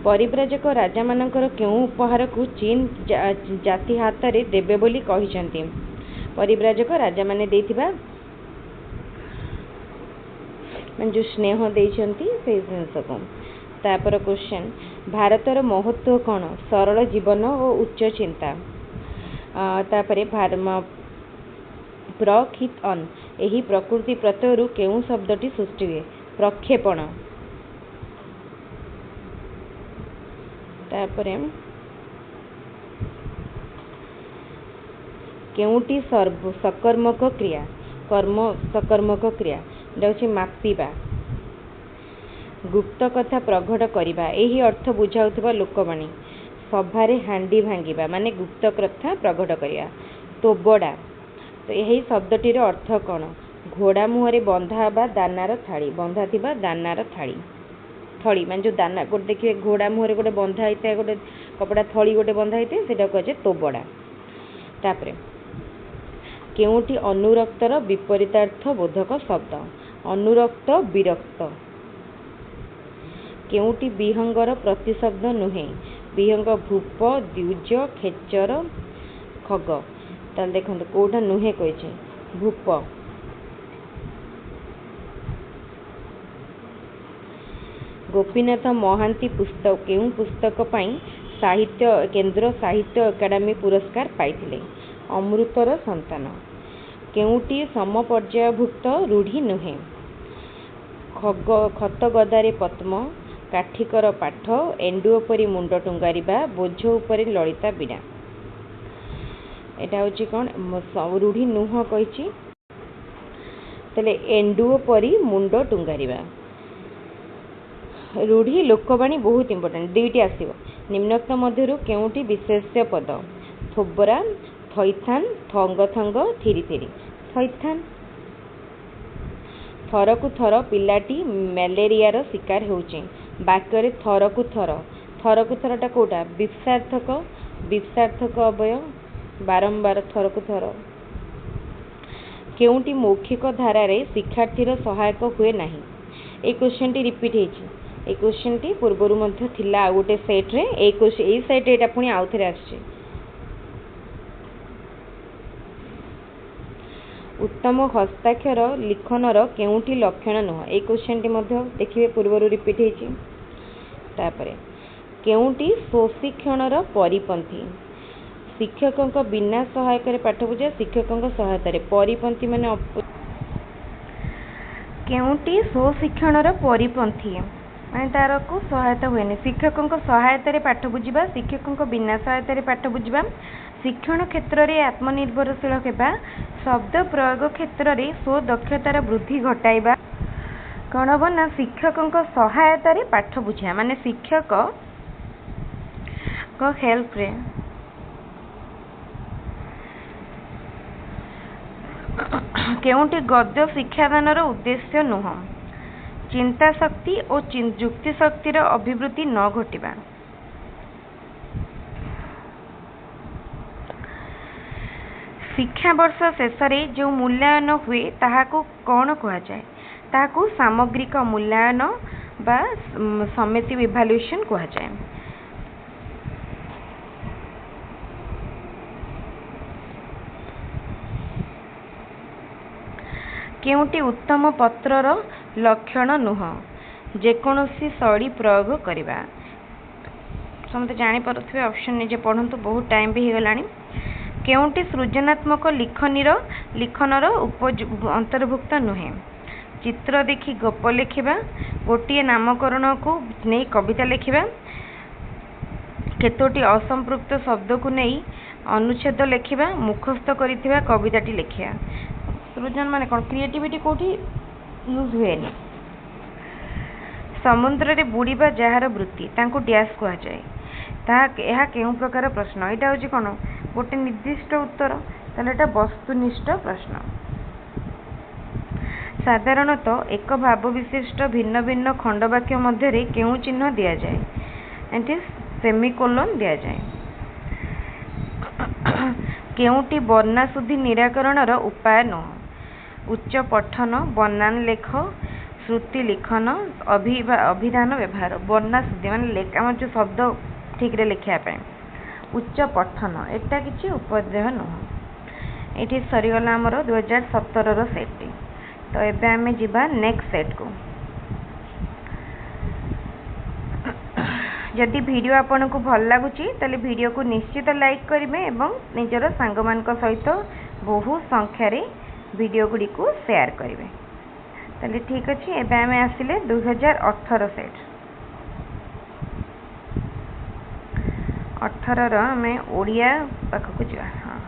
परिव्राजक राजा मानकर केउं उपहार को चीन जाति हाथ रे देबे बोली कहिसंती परिव्राजक राजा माने देथिबा जो स्नेह देइसंती से जिंस को। तापर क्वेश्चन भारतर महत्व कौन सरल जीवन और उच्च चिंता तापरे प्रक्षित अन यही प्रकृति प्रत्ययरू केउं शब्दटी सृष्टि हुए प्रक्षेपण। तापरे केउंटी सकर्मक क्रिया कर्म सकर्मक क्रिया होछि मापिबा गुप्त कथा प्रकट करिबा यही अर्थ बुझाउथबा लोकवाणी सभारे हांडी भांगिबा माने गुप्त कथा प्रकट करिया तोबड़ा तो यही शब्दटीर अर्थ कौन घोड़ा मुहरे बंधा बा दानार थाली बंधा थिबा दानार थाली थली मान जो दाना गोटे देखिए घोड़ा मुहरे गोटे बंधा होता गोटे कपड़ा थली गोटे बंधा होता है कहे तोबड़ा। तापरे केउटी अनुरक्तर विपरीतार्थ बोधक शब्द अनुरक्त विरक्त केउटी विहंगर प्रतिशब्द नुहे विहंग भूप द्विज खेचर खग ताल देखो कौटा नुहे कही भूप गोपीनाथ महांती पुस्तक केउं पुस्तक पाई साहित्य केंद्र साहित्य एकाडेमी पुरस्कार पाइथिले
अमृतर संतान। केउटी समपर्यायभुक्त रूढ़ी नुहे। खत गदारे पद्म, काठिकर पाठ, एंडुओ परी मुंड टुंगारिबा, बोझ उपरे ललिता बीड़ा। एटा होची कौन रूढ़ी नुह कही तेले एंडुओ परी मुंड टुंगारिबा। रूढ़ी लोकवाणी बहुत इंपोर्टेंट दुईटी आसिबो। निम्नोक्त मध्यरु केउटी विशेष्य पद? थोबरा, थैथान, थंग थंग, थिरी थिरी। थैथान। थरकु थर पिलाटी मैलेरियार शिकार होउची। वाक्य थरकु थर, थरकु थरटा कोटा विपसार्थक, विपसार्थक अवय बारंबार थरकु थर। केउटी मौखिक धारा रे शिक्षार्थीर सहायक हुए नाही। ए क्वेश्चन टी रिपीट हेची। ए क्वेश्चन टी पूर्वरु मध्य थिला आ गोटे सेट रे ए सेट एटा पुनी आउ थरे आछे। उत्तम हस्ताक्षर लिखनर केउटी लक्षण नुह। ए क्वेश्चन टी मध्य देखिबे पूर्वरु रिपीट हेची। तापरे केउटी स्वशिक्षणर परिपंथी? शिक्षक बिना सहायक पाठ बुझा, शिक्षक सहायता परिपंथी माने केउटी स्वशिक्षणर परिपंथी माने तार को सहायता हुए। शिक्षक सहायता पाठ बुझा, शिक्षक बिना सहायता पाठ बुझा, शिक्षण क्षेत्र में आत्मनिर्भरशील होगा, शब्द प्रयोग क्षेत्र में स्वदक्षतार वृद्धि घटाइबा। कौन हम ना शिक्षक सहायता पाठ बुझा माने शिक्षक हेल्प रे केउटी गद्य शिक्षादानर उद्देश्य नुह। चिंता शक्ति और युक्ति शक्तिर अभिवृद्धि न घटिबा। शिक्षा वर्ष शेष जो मूल्यांकन हुए ताहाको कौन कहा जाए? ताहाको सामग्रिक मूल्यांकन बा समेटिव इवैल्यूएशन कहा जाए। केउटी उत्तम पत्रर लक्षण नुह। जेकोसी शैली प्रयोग करवा। समझे जानीपे ऑप्शन निजे पढ़ु, बहुत टाइम भी हो गलानी। केउटी सृजनात्मक लिखनर अंतर्भुक्त नुहे। चित्र देखी गप लिखा, गोटे नामकरण को नहीं कविता लिखा, केतोटी असंपृक्त शब्द को नहीं अनुच्छेद लिखा, मुखस्थ करिथिबा कविताटी लिखा। सृजन माने कौन क्रिएटिविटी कोठी यूज हुए। समुद्र रे बुड़ीबा जार वृत्ति तांको डैश कहा जाए। यह केउं प्रकार प्रश्न? यहाँ हूँ कौन गोटे निर्दिष्ट उत्तर, ताहले वस्तुनिष्ठ प्रश्न। साधारणतः एक भाव विशिष्ट भिन्न भिन्न खंडवाक्य मध्य केउं चिन्ह दि जाए? एंटी सेमिकोलन दि जाए। केउंटी वर्णाशुद्धि निराकरणर उपाय नुह। उच्च पठन, बनान लेख, श्रुति लिखन, अभिधान व्यवहार। वर्णाशुद्धि माने आम जो शब्द ठीक रे लिखापी। उच्च पठन एटा किसी उपद्रव नुह। ये सरीगला आमर 2017 सेट। तो एबे आमे जिबा नेक्स्ट सेट को। जदि वीडियो आपन को भल लगुची ताले वीडियो को निश्चित लाइक करेंगे एवं निजर सांग मान सहित बहु संख्यार वीडियो गुड़ी को शेयर करेंगे। ताले ठीक अच्छे। एबे आमे आसिले 2018 सेट। 18 आमे ओडिया पाखक जा। हाँ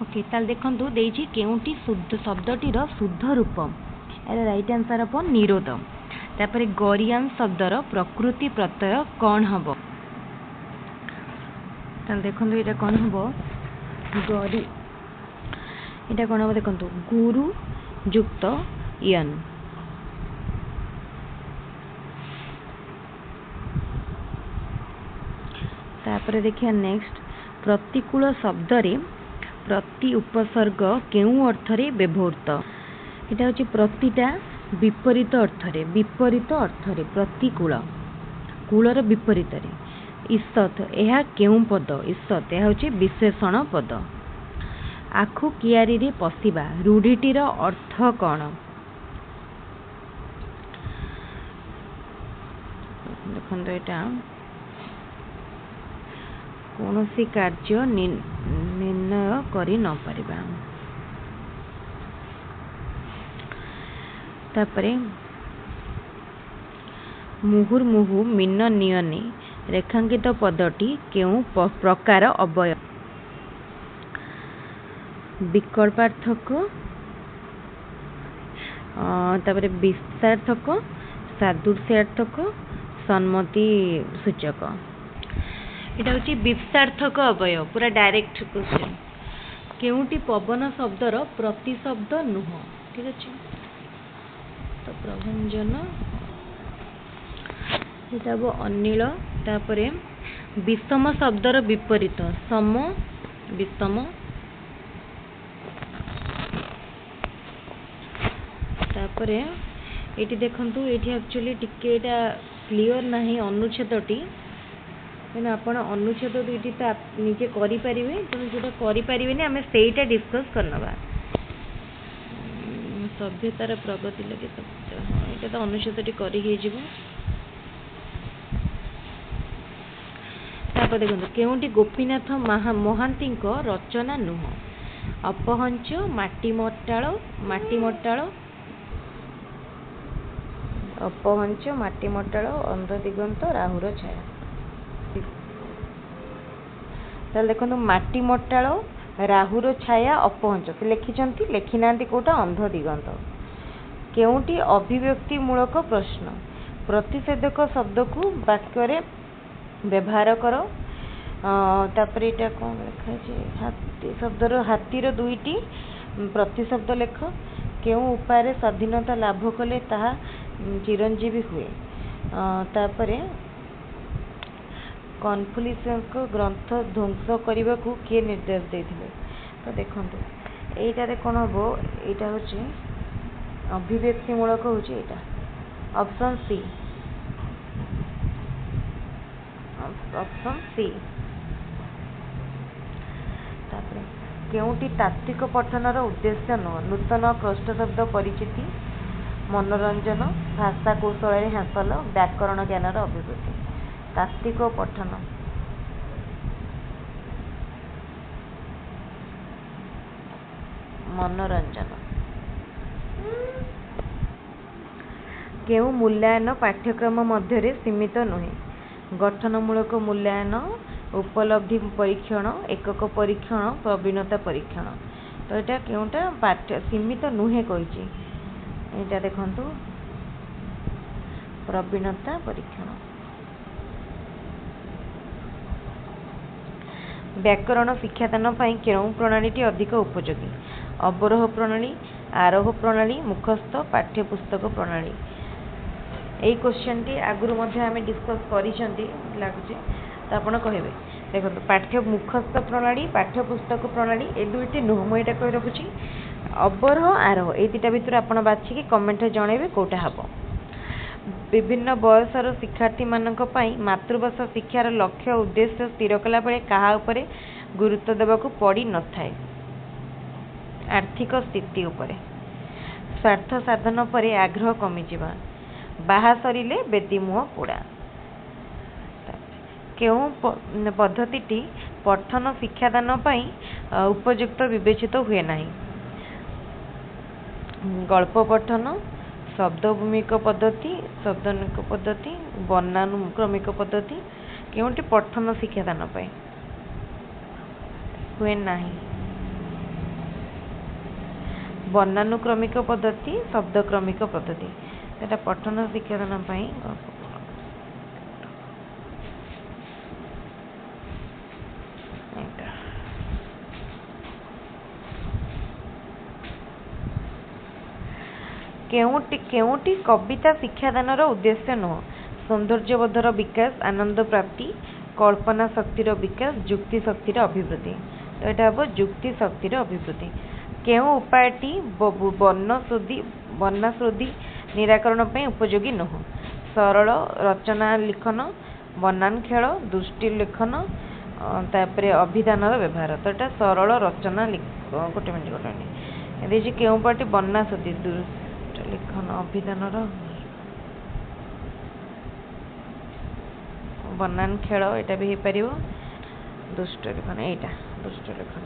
ओके, ताल देखंतु देइछि केउंटी शुद्ध शब्दटीर शुद्ध रूप। यार राइट आंसर अपन निरोध। तापरे गरियान शब्दर प्रकृति प्रत्यय कौन हबो? ताल देखंतु एटा कौन हबो? गरि एटा कौन हबो देखंतु गुरु युक्त यन। तापरे देखिया नेक्स्ट प्रतिकूल शब्द रे प्रति उपसर्ग केउं अर्थरे व्यवहृत? एटा होची प्रतिटा विपरीत अर्थरे, विपरीत अर्थरे प्रतिकूल कूलर विपरीत रे। ईसत यह केउं पद? ईसत यह होची विशेषण पद। आखु कियारी रे पशिबा रूढ़ीटीर अर्थ कौन? देखो यहाँ कौन सी कार्य निर्णय करि न परिबा। तापरे मुहुर्मुहु मीन नियने रेखांकित पदटी केउ प्रकार अवयव। विकल्पार्थक तापरे विस्तार्थक सादृश्यार्थक सम्मति सूचक। एटा होची विस्तार्थक अवयव पूरा डायरेक्ट क्वेश्चन। केउटी पवन शब्दर प्रतिशब्द नुह। ठीक अछि तो प्रभंजन एटा वो अनिल। तापरे विषम शब्दर विपरीत सम विषम। तापरे एटी देखंतु एटी एक्चुअली टिके एटा क्लियर नाही अनुच्छेदटी मैंने आपण अनुच्छेद दुईटी तो निजे करि परिबे तेणु जोटा करि परिबेनी आमे सेईटा डिस्कस करनबा। सभ्यतार प्रगति लगे तो एटा तो अनुच्छेदटी करि हे जिवो। तापर देखंतु केउंटी गोपीनाथ महांती रचना नुह। अपहंच माटीमटाळ अपहंच माटीमटाळ अंध दिगंत राहुर छाया। ताले देखंतु माटीमटाळ राहुर छाया अपहंच से लिखिचंती लिखि नांती कोटा अंध दिगंत। केउंटी अभिव्यक्ति मूलक प्रश्न प्रतिषेधक शब्द को वाक्य रे व्यवहार करो। तापर एटा कोन लिखा छै हाथी शब्दर हाथीर दुईटी प्रतिशब्द लेख। केउ उपाय स्वाधीनता लाभ कले ताहा चिरंजीवी हुए। तापरे कन्फ्यूशियस को ग्रंथ ध्वंस करने को किए निर्देश देथिले। तो देखंतु एटारे कोन हबो एटा होची अभिव्यक्ति मूलक होची एटा ऑप्शन सी। Option C. तापरे केउटी तात्विक पठनर उद्देश्य न नूतन क्रष्ट शब्द परिचिति मनोरंजन भाषा कौशल हासिल व्याकरण ज्ञानर अभिवृद्धि। तात्विक पठन मनोरंजन। केउ मूल्यांकन पाठ्यक्रम मध्य सीमित नुहे। गठनमूलक मूल्यांकन उपलब्धि परीक्षण एकक परीक्षण प्रवीणता परीक्षण। तो यहाँ केउटा पाठ्य सीमित नुहे कही एटा देखंतु प्रवीणता परीक्षण। व्याकरण शिक्षादान पाई केउ प्रणाली अधिक उपयोगी अवरोह प्रणाली आरोह प्रणाली मुखस्थ पाठ्यपुस्तक प्रणाली। यही क्वेश्चन टी आगुरी मध्य आमे डिस्कस करिसेंती लागुचे तो आपण कहबे। देखो पाठ्य मुखस्थ प्रणाली पाठ्यपुस्तक प्रणाली ए दुईटी नुह मु एटा कहि रखुची अवरोह आरोह ए दुईटा भितर आपण बाछि कि कमेंट रे जणेबे कोटा हबो। विभिन्न बयसर शिक्षार्थी मानक पई मातृभाषा शिक्षार लक्ष्य उद्देश्य स्थिर कला बेले कहा उपरे गुरुत्व देबाकू पड़ी न थाए। आर्थिक स्थिति उपरे स्वार्थ साधन पर आग्रह कमी जिबा बाहा सरिले बेदी मुह पोड़ा। केउ पद्धति पठन शिक्षादान पई उपयुक्त विवेचित हुए नाही। गल्प पठन शब्दभूमिक पद्धति शब्दानुक पद्धति वर्णानुक्रमिक पद्धति केउटी पठन शिक्षादान पाए हुए नाही। वर्णानुक्रमिक पद्धति शब्दक्रमिक पद्धति एटा पठन शिक्षादान पाए। केउटी कविता शिक्षादानर उद्देश्य नुह। सौंदर्यबोधर विकास आनंद प्राप्ति कल्पना शक्तिर विकास जुक्ति शक्तिर अभिवृद्धि। तो यहाँ हम जुक्ति शक्तिर अभिवृद्धि। केउ उपायटी वर्णश्रुति निराकरण पर उपयोगी नुह। सरल रचना लिखन बनान खेल दृष्टि लेखन तापर अभिधानर व्यवहार। तो यहाँ सरल रचना गोटे मिनट केउ पार्टी वर्णाश्रुति लिखन अभिधानर बनान खेल यहाँ भी हो पार दुष्ट लेखन यहाँ दुष्ट लेखन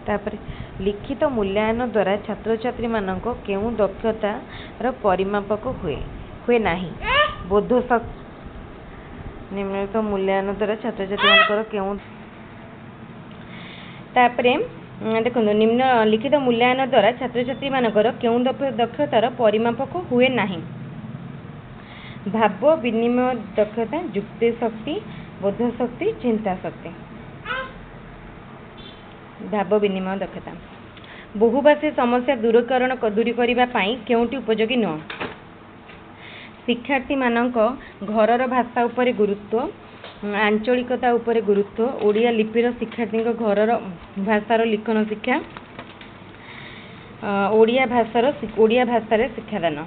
तापर लिखित मूल्यांकन द्वारा छात्र छात्री मानक केउं दक्षतार परिमापक हुए नहीं बोधशक्ति निम्नलिखित मूल्यांकन द्वारा छात्र छात्री मानकर केउं तापरे देखो निम्नलिखित मूल्यांकन द्वारा छात्र छात्री मानकर केउं दक्षतार परिमापक हुए नहीं भाव विनिमय दक्षता युक्ति शक्ति बोध शक्ति चिंता शक्ति भाव विनिमय दक्षता बहुभाषी समस्या दूरीकरण केउंटी उपयोगी नुह शिक्षार्थी मानक घरर भाषा उपरे गुरुत्व आंचलिकता उपरे गुरुत्व ओडिया लिपिर शिक्षार्थी घरर भाषार लिखन शिक्षा ओडिया भाषार शिक्षादान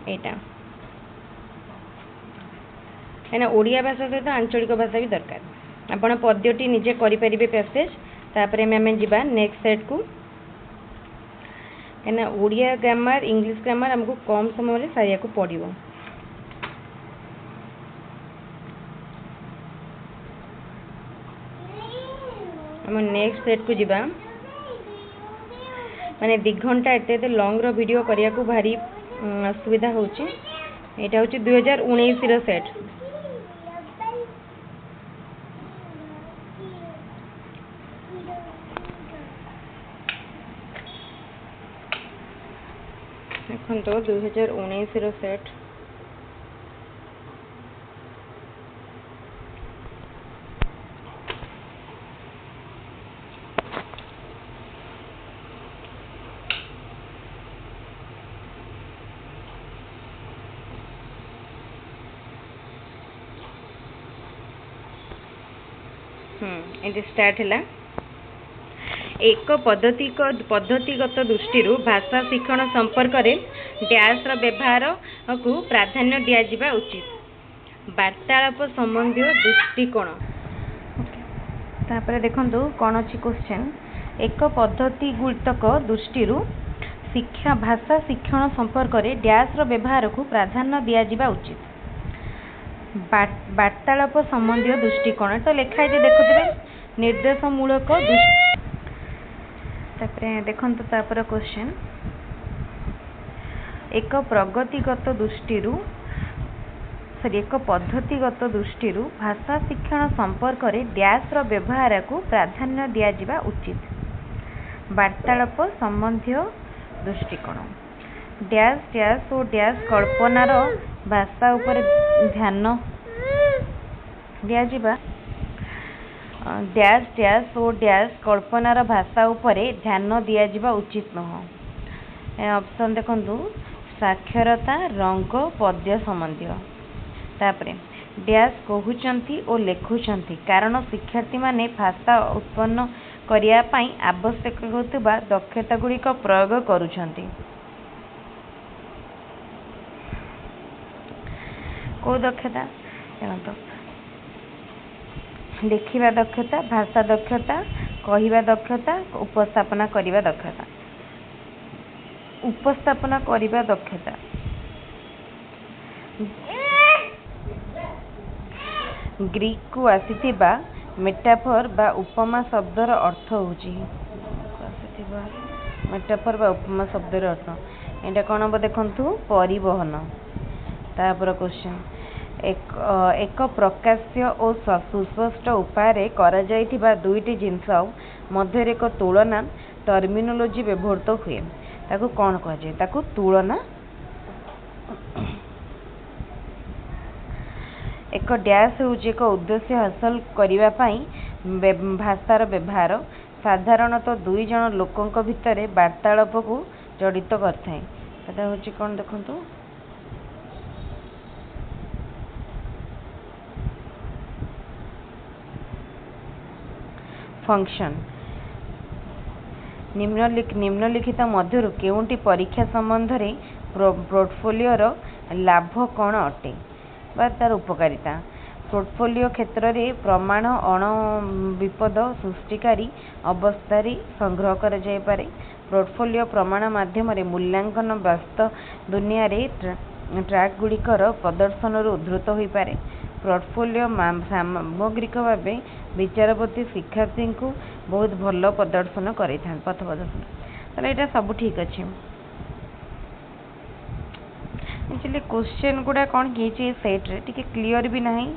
एटा है ओडिया भाषा सहित आंचलिक भाषा भी दरकार आपण पद्यटी निजे करि परिबे पैसेज तापर आम जीवा नेक्स्ट सेट को है ओडिया ग्रामर इंग्लिश ग्रामर हमको कम समय सारिया को पड़ो हम नेक्स्ट सेट को जीवा माने 2 घंटा एते लॉन्ग रो वीडियो करिया को भारी असुविधा होची एटा होची 2019 रो सेट देखो तो 2019 रो सेट ये स्टार्ट है एक पद्धतिगत दृष्टि भाषा शिक्षण संपर्क में डैश व्यवहार को प्राधान्य दिया उचित वार्तालाप संबंधी दृष्टिकोण तापर देखंतु कौन अच्छी क्वेश्चन एक पद्धतिगत दृष्टि शिक्षा भाषा शिक्षण संपर्क में डैश व्यवहार को प्राधान्य दिया उचित वार्तालाप संबंधी दृष्टिकोण तो लिखाई देखुए निर्देशमूलक देखंतु तापर क्वेश्चन एक प्रगतिगत दृष्टि एक पद्धतिगत दृष्टि भाषा शिक्षण संपर्क में डैश व्यवहार को प्राधान्य दिया उचित वार्तालाप संबंधी दृष्टिकोण डैश डैश और डैश कल्पनार भाषा उपर ध्यान दिया डैश डैश और डैश कल्पनार भाषा उपरे ध्यान दिया उचित नुह ऑप्शन देखंतु साक्षरता रंग पद्य संबंधी तापरे डैश कहउचंती और लेखुचंती कारण शिक्षार्थी माने भाषा उत्पन्न करिया पई आवश्यक होतबा दक्षता गुड़िक प्रयोग करुचंती को दक्षता देखो लिखिबा दक्षता भाषा दक्षता कहिबा दक्षता उपस्थापना करिबा दक्षता उपस्थापना करिबा दक्षता ग्रीक को आसीथिबा मेटाफर बा उपमा शब्दर अर्थ होची मेटाफर बा उपमा शब्दर अर्थ एटा कोन हम देखंतु परिवहन तापर क्वेश्चन एक प्रकाश्य और सुस्पष्ट उपाय करा जाइथिबा दुईटी जिनस मध्य एक तुलना टर्मिनोलॉजी व्यवहृत हुए ताकू कौन कह जाए ताकू तुलना एक डैश हूँ एक उद्देश्य हासिल करिबा पई भाषार व्यवहार साधारणतः दुई जन लोकों भितर वार्तालाप को जड़ित करथाए एटा होची कौन देखंतु फंक्शन निम्नलिखित मध्य केउंटी परीक्षा संबंध रे पोर्टफोलियो लाभ कौन अटे बा तार उपकारिता पोर्टफोलियो क्षेत्र में प्रमाण अण विपद सृष्टिकारी अवस्था संग्रह कर जाय पारे। पोर्टफोलियो प्रमाण माध्यम मूल्यांकन वास्तव दुनिया रे ट्रैक गुड़िकर प्रदर्शन उद्धृत हो पारे। पोर्टफोलियो सामग्रिक भाव विचारपति शिक्षार्थी को बहुत भल प्रदर्शन कर पथ प्रदर्शन तो यहाँ सब ठीक अच्छे। एक्चुअली क्वेश्चन गुड़ा कौन कि सेट रे टिके क्लियर भी नहीं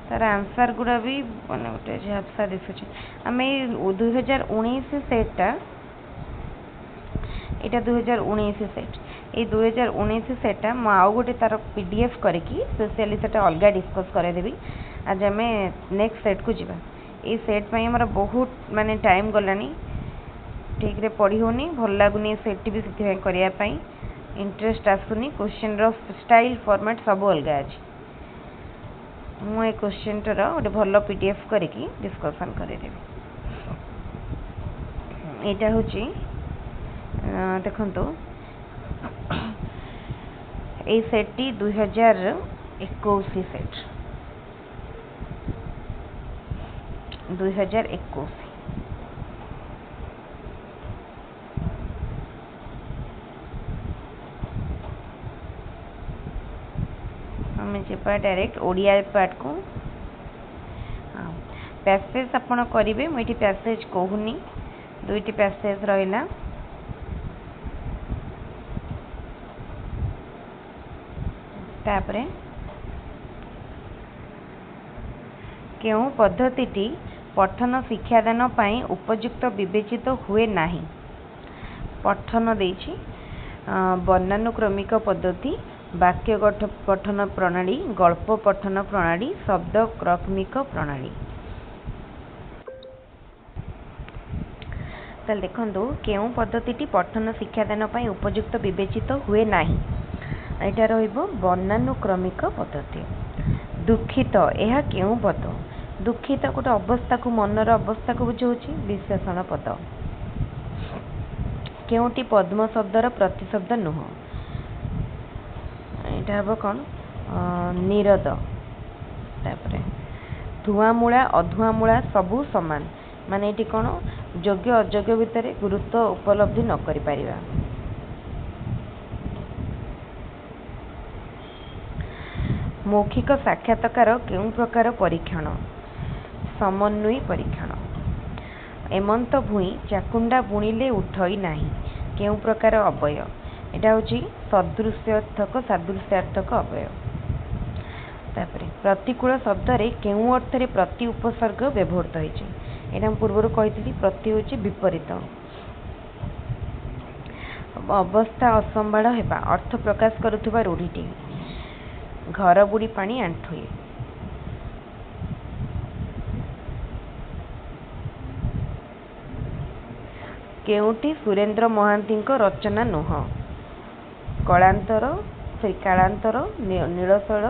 तार आंसर गुड़ा भी मैंने गोटे झापसा दिशुचे आम 2019 सेटा यहाँ 2019 सेट ये 2019 सेटा मु आउ गोटे तार पीडीएफ करके स्पेशली सेटा अलग डिस्कस करदेवी। आज आम नेक्स्ट सेट को जीवा ये सेट पर आमर बहुत माने टाइम गलानी ठीक रे पढ़ी होनी भल लगुनि सेट भी से करने इंटरेस्ट आसुनी क्वेश्चन रो स्टाइल फॉर्मेट सब अलग अच्छे मुझे क्वेश्चन टर गोटे भल पीडीएफ करके डिस्कसन करदेवी। यहाँ हूँ देखो ये set 2021 set 2021 direct Odia part को पैसेज आपण करेंगे मुझे पैसेज कहूनी दुईटी पैसेज रहा तापरे केउ पद्धति पठन शिक्षादान पाई उपयुक्त विवेचित हुए नहीं। पठन देछि वर्णानुक्रमिक पद्धति वाक्य पठन प्रणाली गल्प पठन प्रणाली शब्द क्रमिक प्रणाली। ताल देखंतु केउ पद्धति पठन शिक्षादान पाई उपयुक्त विवेचित हुए नहीं यहाँ रहिबो वर्णानुक्रमिक पद्धति। दुखित यह केउ पद दुखित गोटे अवस्था को मनर अवस्था को बुझाऊँ विशेषण पद। केउटी पद्म शब्दर प्रतिशब्द नुह यहाँ हम कौन निरद। तापर धुआमूला अधुआमूला सबू समान माने ये कौन योग्य अयोग्य भितर गुरुत्व उपलब्धि न करि परिबा। मौखिक साक्षात्कार केउं प्रकार परीक्षण समन्वयी परीक्षण। एमंत भूई चाकुंडा बुणिले उठई नाही केउं प्रकार अवय यहाँ हूँ सदृश्यार्थक सादृश्यार्थक अवय। तापर प्रतिकूल शब्द रे केउं अर्थ रे प्रति उपसर्ग व्यवहृत होइछि यहाँ पूर्व कही प्रति हूँ विपरीत। अवस्था असंभाल हेबा अर्थ प्रकाश करुवा रूढ़ीटी घर बुड़ी पानी आंठुए। केउटी सुरेंद्र महांती रचना नुह कलांतर से कालांतर नीलशैल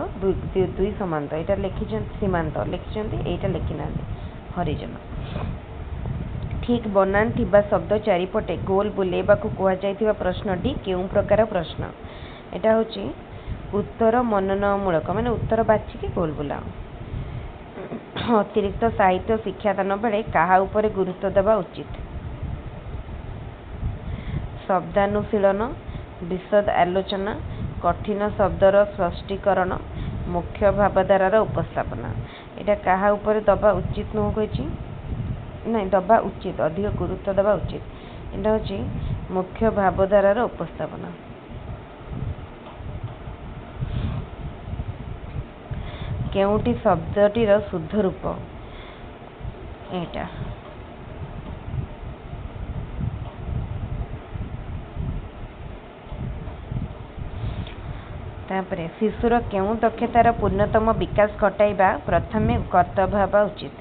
दुई समांत यहाँ लिखिं सीमांत लिखिं यहाँ लिखिना हरिजन। ठीक बनान थिबा शब्द चारिपटे गोल बुलेबा को कहुवा प्रश्नटी केउं प्रकार प्रश्न यहाँ हूँ उत्तर मननमूलक माने उत्तर बाछिकी गोल बुलाओ। अतिरिक्त साहित्य शिक्षादान बेले कहा उपरे गुरुत्व देवा उचित। शब्दानुशीलन विशद आलोचना कठिन शब्दर स्पष्टीकरण मुख्य भावधारार उपस्थापना यहाँ कहा उपरे दबा उचित नुह कही नहीं दबा उचित अधिक गुरुत्व देवा उचित यहाँ हूँ मुख्य भावधारार उपस्थापना। केउटी शब्दटीर शुद्ध रूप यहाँ तापरे शिशुर केउं दक्षतार पूर्णतम विकास घटाइबा प्रथमे कर्तव्य हेबा उचित।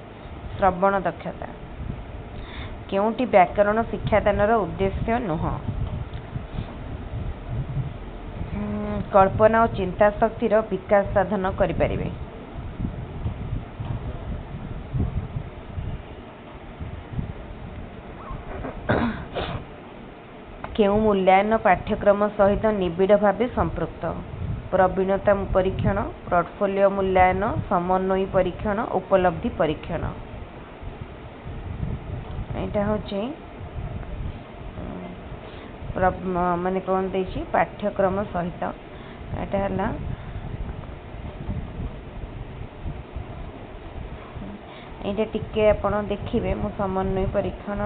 श्रवण दक्षता केउंटी व्याकरण शिक्षादानर उद्देश्य नुह। कल्पना और चिंता शक्तिर विकास साधन करिपारिबे। केउं मूल्यांकन पाठ्यक्रम सहित निबिड़ भाव संपृक्त। प्रवीणता परीक्षण, पोर्टफोलियो मूल्यांकन, समन्वयी परीक्षण, उपलब्धि परीक्षण। यहाँ हूँ माने कौन देछि पाठ्यक्रम सहित यहाँ ये टिके आपण देखिए मु समन्वय परीक्षण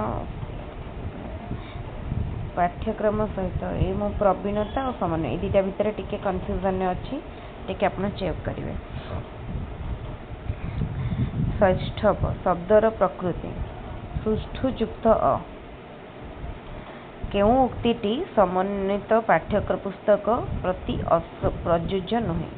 पाठ्यक्रम सहित ये मो प्रवीणता और समन्वय ये दुटा भितर टिके कन्फ्यूजन अच्छी टिके आपण चेक करेंगे। षष्ठव शब्दर प्रकृति सुष्ठुयुक्त अ केउ उक्तिटी समन्वित पाठ्यक्रम पुस्तक प्रति प्रयोज्य नुहे।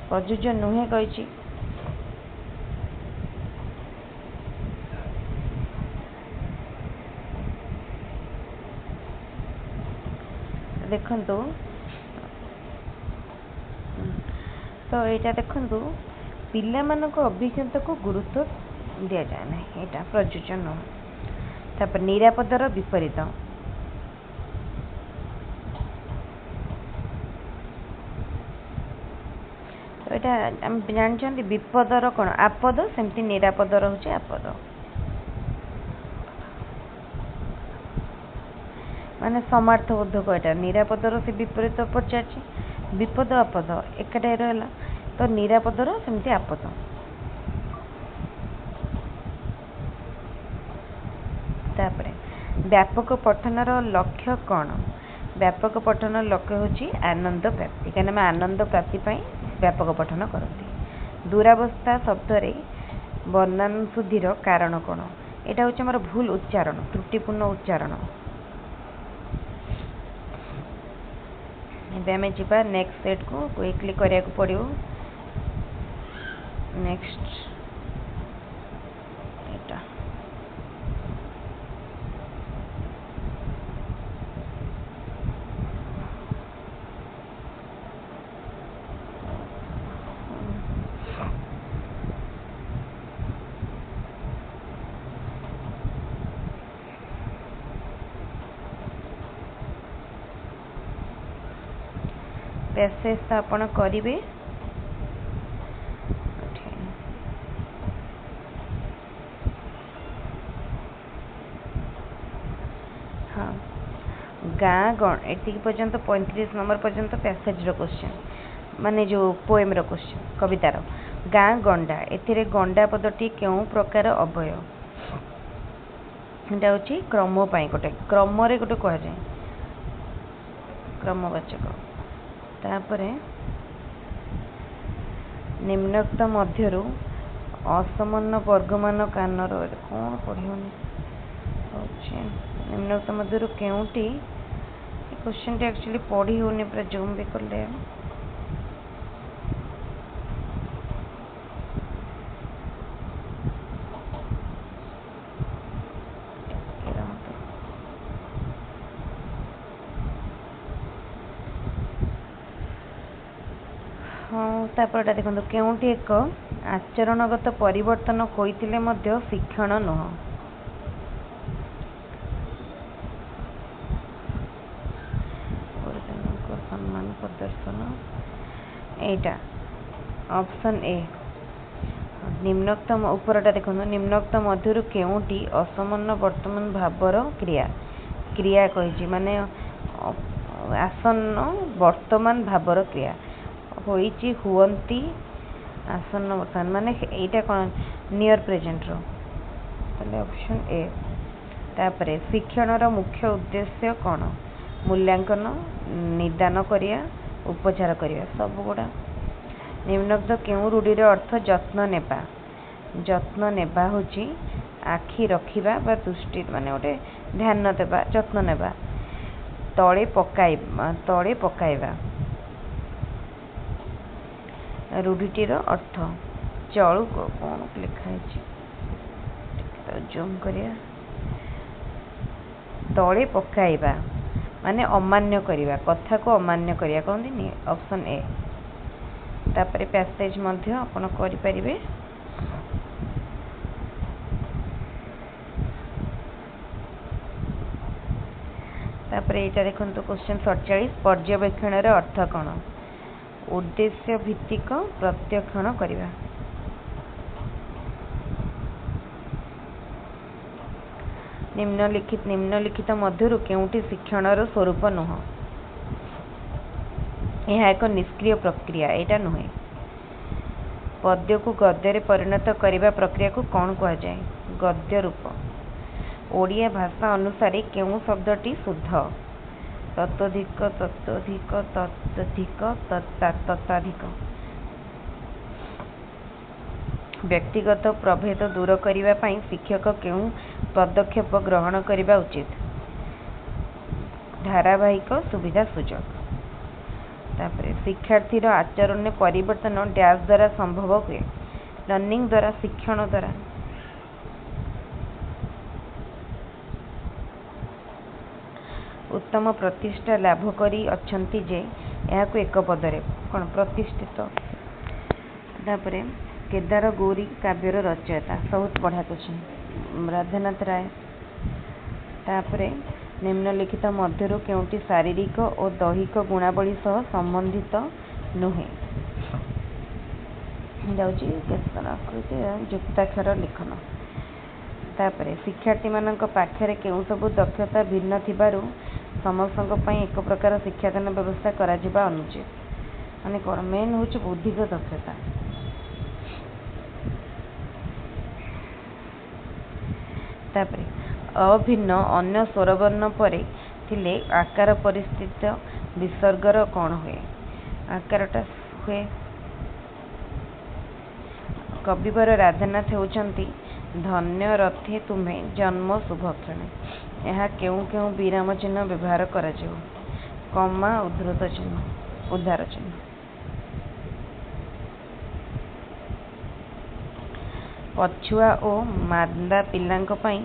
प्रयोज्य नुहे कही देखंतु तो यहाँ देखंतु पिला मानक अभिज्ञता को गुरुत्व दि जाए ना यहाँ प्रयोज्य नुह। तापर निरापदर विपरीत तो यहाँ आम जानते विपदर कौन आपद सेमती निरापदर हूँ आपद माने समार्थबोधक यहाँ निरापदर से विपरीत पचार विपद आपद एकाटे रहा तो निरापदर सेमती आपद। तापरे व्यापक पठनर लक्ष्य कौन व्यापक पठन लक्ष्य हूँ आनंद प्राप्ति कहीं आनंद प्राप्ति व्यापक पठन करती। दुरावस्था शब्द वर्णन शुद्धिर कारण कौन यहाँ हूँ आम भूल उच्चारण त्रुटिपूर्ण उच्चारण। आम जा नेक्स्ट सेट को क्विकली करने को पड़ो। नेक्स्ट एटा पैसेज तो आपण करेंगे। हाँ गाँ गण एति पर्यंत 35 नंबर पर्यंत पैसेज क्वेश्चन माने जो पोएम क्वेश्चन कवितार गाँ गंडा एथिरे गंडा पदटी क्यों प्रकार अभय यहाँ हूँ क्रम गोटे क्रम गोटे कह जाए क्रमवाचक। तापरे निम्नोक्त मध्यरु असमान वर्गमान कानर कौन पढ़ोनी निम्नोक्त मध्यरु केउटी क्वेश्चन टी एक्चुअली पढ़ी होनी पूरा जूम भी कले हाँ तापर देखो केउटी एक आचरणगत परिवर्तन होइतिले मध्य शिक्षण नुह। सम्मान प्रदर्शन एटा ऑप्शन ए निम्नोक्त उपरटा देखो निम्नोक्त मध्यरु केउटी असमान वर्तमान भावर क्रिया क्रिया कही माने आसन्न वर्तमान भावर क्रिया होइची हुवंती आसन्न वर्तमान माने एटा कौन नियर प्रेजेंट रो ताले ऑप्शन ए। तापरे शिक्षणर मुख्य उद्देश्य कौन मूल्यांकन निदान करिया उपचार करिया सब गुड़ा। निम्नोक्त केउ रूढ़ीर अर्थ जत्न नेबा होची आखि रखिबा बा दृष्टि माने गोटे ध्यान देबा जत्न नेबा तळे पकाइबा रूढ़ीटीर अर्थ चलु कौन लिखाई जूम करिया तळे पकाइबा माने अमान्य करिबा कथा को अमान्य करिया कहंदिनी ऑप्शन ए। तापरे पैसेज मध्य आपण करि परिबे तापर यहाँ देखो क्वेश्चन 47 पर्यवेक्षण अर्थ कौन उद्देश्य भित्तिक प्रत्यक्षण करवा निम्नलिखित मध्यरु केउटी शिक्षणर स्वरूप नुह यह एक निष्क्रिय प्रक्रिया एटा नुहे पद्य को गद्य परिणत करने प्रक्रिया को कौन कह जाए गद्य रूप ओडिया भाषा अनुसार केउं शब्दटी शुद्ध तत्वधिक तत्वधिक तत्वधिक तत्ताधिक व्यक्तिगत प्रभेद दूर करने पाई शिक्षक केउं पदक्षेप ग्रहण करने उचित धारावाहिक सुविधा सुजोग तापर शिक्षार्थीर आचरण में परिवर्तन डैश द्वारा संभव हुए लर्निंग द्वारा शिक्षण द्वारा उत्तम प्रतिष्ठा लाभ करी अछंती जे यहाँ को एक पदरे कौन प्रतिष्ठित तापर केदार गौरी काव्यर रचयिता बहुत बढ़िया क्वेश्चन राधानाथ राय तापर निम्नलिखित मध्यरु केउटी शारीरिक और दैहिक गुणावली सह संबंधित नुहे जाउची क्वेश्चन आकृति युक्ताक्षर लिखन तापर शिक्षार्थी मानक पाखरे केउ सब दक्षता भिन्न थिबारु समस्तक पई एक प्रकार शिक्षादान व्यवस्था करा जिबा अनुचित माने कोन मेन होची बुद्धिक दक्षता तापर अभिन्न अन्य स्वरवर्ण परे थिले आकार परिस्थित विसर्गर कौन हुए आकारटा हुए कविवर राधानाथ होउचंती धन्य रथे तुम्हें जन्म शुभक्षण यहाँ केउं केउं विराम चिन्ह व्यवहार करा जाऊ कमा उद्धृत चिन्ह उद्धार चिन्ह पछुआ और मांदा पिलांक पई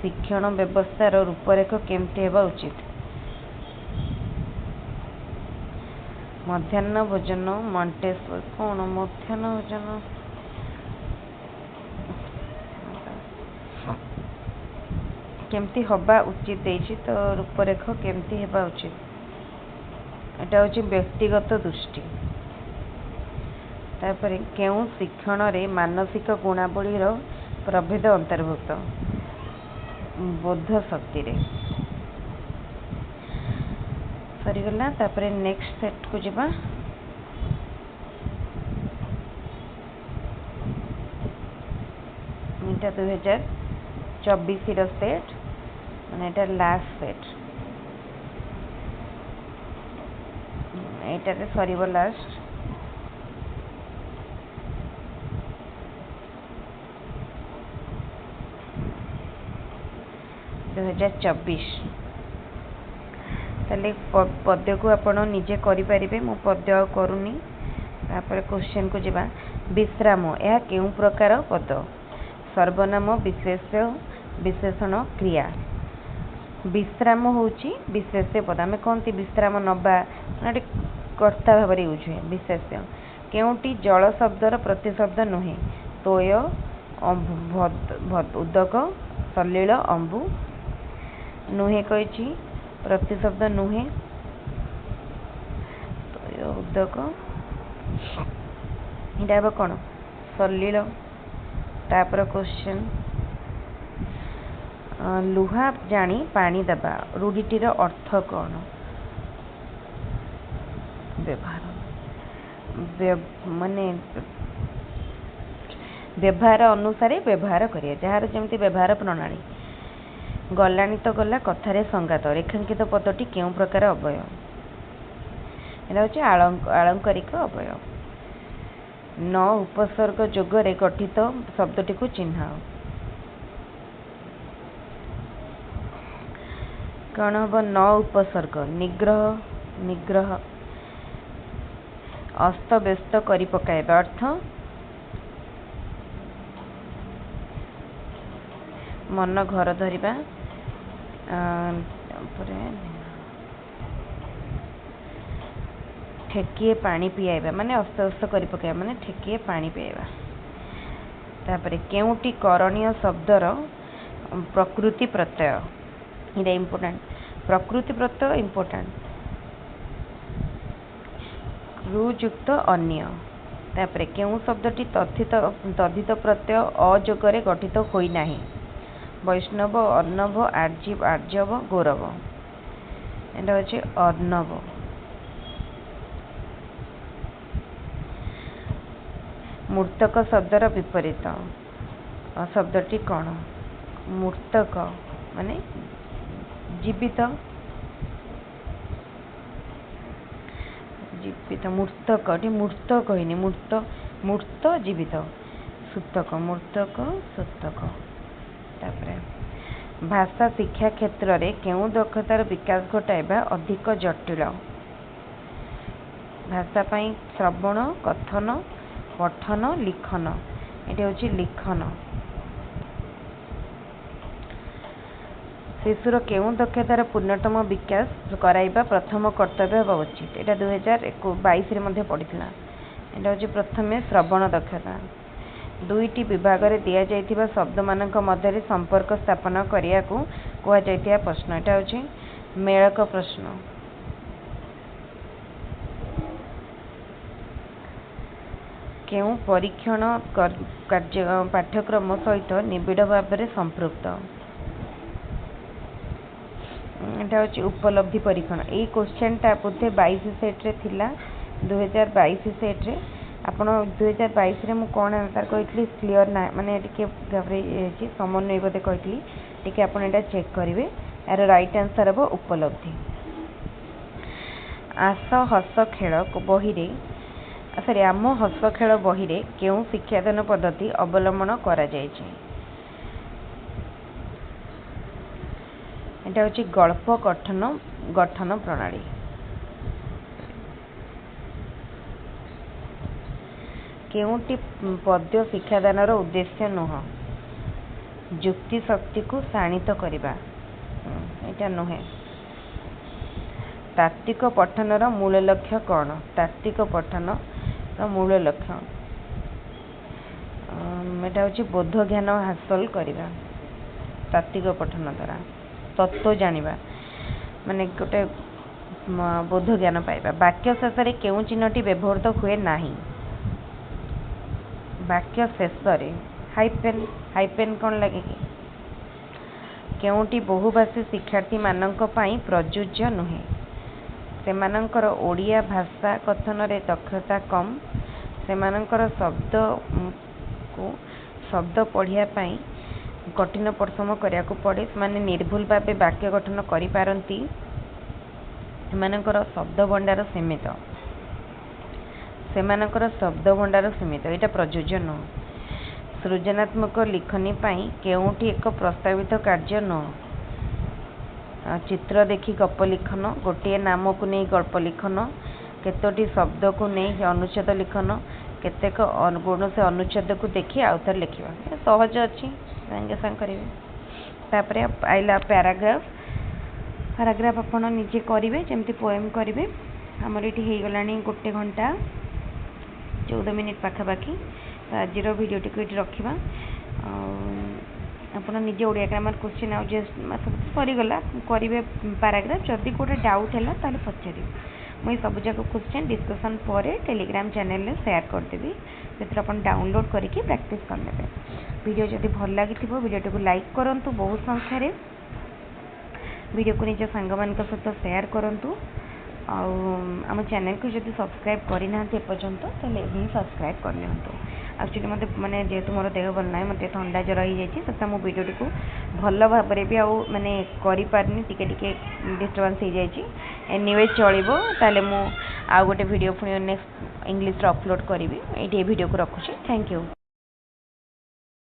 शिक्षण व्यवस्थार रूपरेख केमती हेबा उचित मध्याह्न भोजन मॉन्टेसरी कौन मध्याह्न भोजन केमती हवा उचित देछि तो रूपरेख केमती हेबा उचित एटा होछि व्यक्तिगत दृष्टि तापर केउं शिक्षण रे मानसिक गुणावलीर प्रभेद अंतर्भुक्त बोध शक्ति रे सरीगला तापर नेक्स्ट सेट को जिबा इटा 2024 रो सेट माने एटा लास्ट सेट एटा रे सरीबो लास्ट ताले पद्य को आपण निजे करि परिबे मु पद्य करूनी तापर क्वेश्चन को जिबा विश्राम यह केउ प्रकार पद सर्वनाम विशेष्य विशेषण क्रिया विश्राम होउची विशेष्य पद आमे कोनती विश्राम नबा एटी कर्ता भाव रे यूज हुए विशेष्य केउटी जल शब्दर प्रतिशब्द नुहे तोय उदक सलिल अंबु नुहे कही प्रतिशब्द नुहे तोय उदक इटा कौन सलिल तापर क्वेश्चन लुहा जानी पानी दबा रूढ़ीटीर अर्थ कौन व्यवहार माने व्यवहार अनुसार व्यवहार करिया जार जमती व्यवहार प्रणाली गलानी तो गला कथारे संगात रेखांकित पदटी केउं प्रकार अवयव एटा होछि आलंकारिक अवयव न उपसर्ग जोगरे गठित शब्दटी को चिन्हाओ कौन हम न उपसर्ग निग्रह निग्रह अस्त व्यस्त करि पकाइबा अर्थ मन घर धरिबा ठेकिए पानी पियाइबा माने अस्त व्यस्त करि पकाइबा माने ठेकिए पानी पियाइबा तापरे केउटी करणीय शब्दर प्रकृति प्रत्यय इटा इम्पोर्टेंट प्रकृति प्रत्यय इम्पोर्टेंट क्रुयुक्त अन्य तापर केउं शब्दटी तद्धित प्रत्यय अजोगरे गठित होई नाही वैष्णव अर्णव आर्जीव आर्जव गौरव एटा होचे अर्णव मूर्तक शब्दर विपरीत शब्दटी कौन मूर्तक माने जीवित जीवित मूर्तक मूर्त कहनी मूर्त मूर्त जीवित सूतक मूर्तक सूतक तापरे भाषा शिक्षा क्षेत्र में केउं दक्षतार विकास घटाइबा अधिक जटिल भाषा पाई श्रवण कथन पठन लिखन ये हूँ लिखन शिशुर केउं दक्षतार पूर्णतम विकास कराइबा प्रथम कर्तव्य होगा उचित यहाँ 2022 पढ़ीला यहाँ हूँ प्रथम श्रवण दक्षता दुईटी विभाग में दि जाइथिबा शब्द मानक मध्य संपर्क स्थापन करिया को कहा जाइथिबा प्रश्न यहाँ हूँ मेलक प्रश्न केउं परीक्षण पाठ्यक्रम सहित निबिड़ भाव में संपृक्त यहाँ हूँ उपलब्धि परीक्षण यही क्वेश्चन टा बोधे 22 सेट रे थिला 2022 सेट रे आपण 2022 रे मु कौन आंसर कही क्लीयर ना माने टिके समन्वय बोधे कही टिके आपण एटा चेक करेंगे यार राइट आंसर हम उपलब्धि आस हस खेल बही रे सॉरी आम हस खेल बही रे केउं शिक्षादान पद्धति अवलंबन करा जायछि एटा होछि गल्प गठन प्रणाली केउंटी पद्य शिक्षादानर उद्देश्य नुह जुक्ति शक्ति को शाणित करिबा एटा नुहे तात्विक पठनर मूल लक्ष्य कौन तात्विक पठन मूल लक्ष्य एटा होछि बोध ज्ञान हासिल करिबा तात्विक पठन द्वारा तत्व जानिबा माने गोटे बोध ज्ञान पाइबा वाक्य शेष में केउं चिन्हटी व्यवहृत हुए नाही वाक्य शेष हाइपेन हाइपेन कौन लगे कि केउंटी बहुभाषी शिक्षार्थी मानक पई प्रযোज्य नुहे सेमानंकर ओडिया भाषा कथन रे दक्षता कम सेमानंकर शब्द पढ़िया पई कठिन परिश्रम करिया को पड़े माने निर्भुल भावे वाक्य गठन करि पारंती सेमानंकर शब्द भंडार सीमित एटा प्रयोज्य न सृजनात्मक लिखनी पाई केउंटी एक प्रस्तावित कार्य न चित्र देखी गप लिखन गोटे नाम को नहीं गल्प लिखन केतोटी शब्द को नहीं अनुच्छेद लिखन केतेक गुण से अनुच्छेद को देखी आउथर लिखा सहज अच्छी सागे सांग करेंगे तापरे आइला पैराग्राफ आपण निजे करेंगे जमती पोएम करेंगे आमर ये हो गला 1 घंटा 14 मिनिट पाखापाखि आज भिडियोटी को ये रखा आप निजे ओडिया ग्रामर क्वेश्चन आउ सब सरीगला करेंगे पैराग्राफ जदि गोटे डाउट है ताले पचारे मुझे सबूक क्वेश्चन डिस्कसन पर टेलीग्राम चैनल में शेयर करदेवी से अपन डाउनलोड करके प्रैक्टिस करने वीडियो जदि भल लगी वीडियो को लाइक करूँ बहुत संख्यार वीडियो को निज सांग मान सहित शेयर करूँ आम चैनल को जब सब्सक्राइब करना एपर्यंत ही सब्सक्राइब करनी एक्चुअली मत मैंने जेहेतु मोर देह भल ना मत ठंडा जर हो जाए मो भिडियो को भल भाव भी आउ माने करें टिके डिस्टर्बांस हो जाए एनीवे चलो ताले मु आउ गोटे वीडियो पुणी नेक्स्ट इंग्लिश अपलोड करी ये वीडियो को रखुची थैंक यू।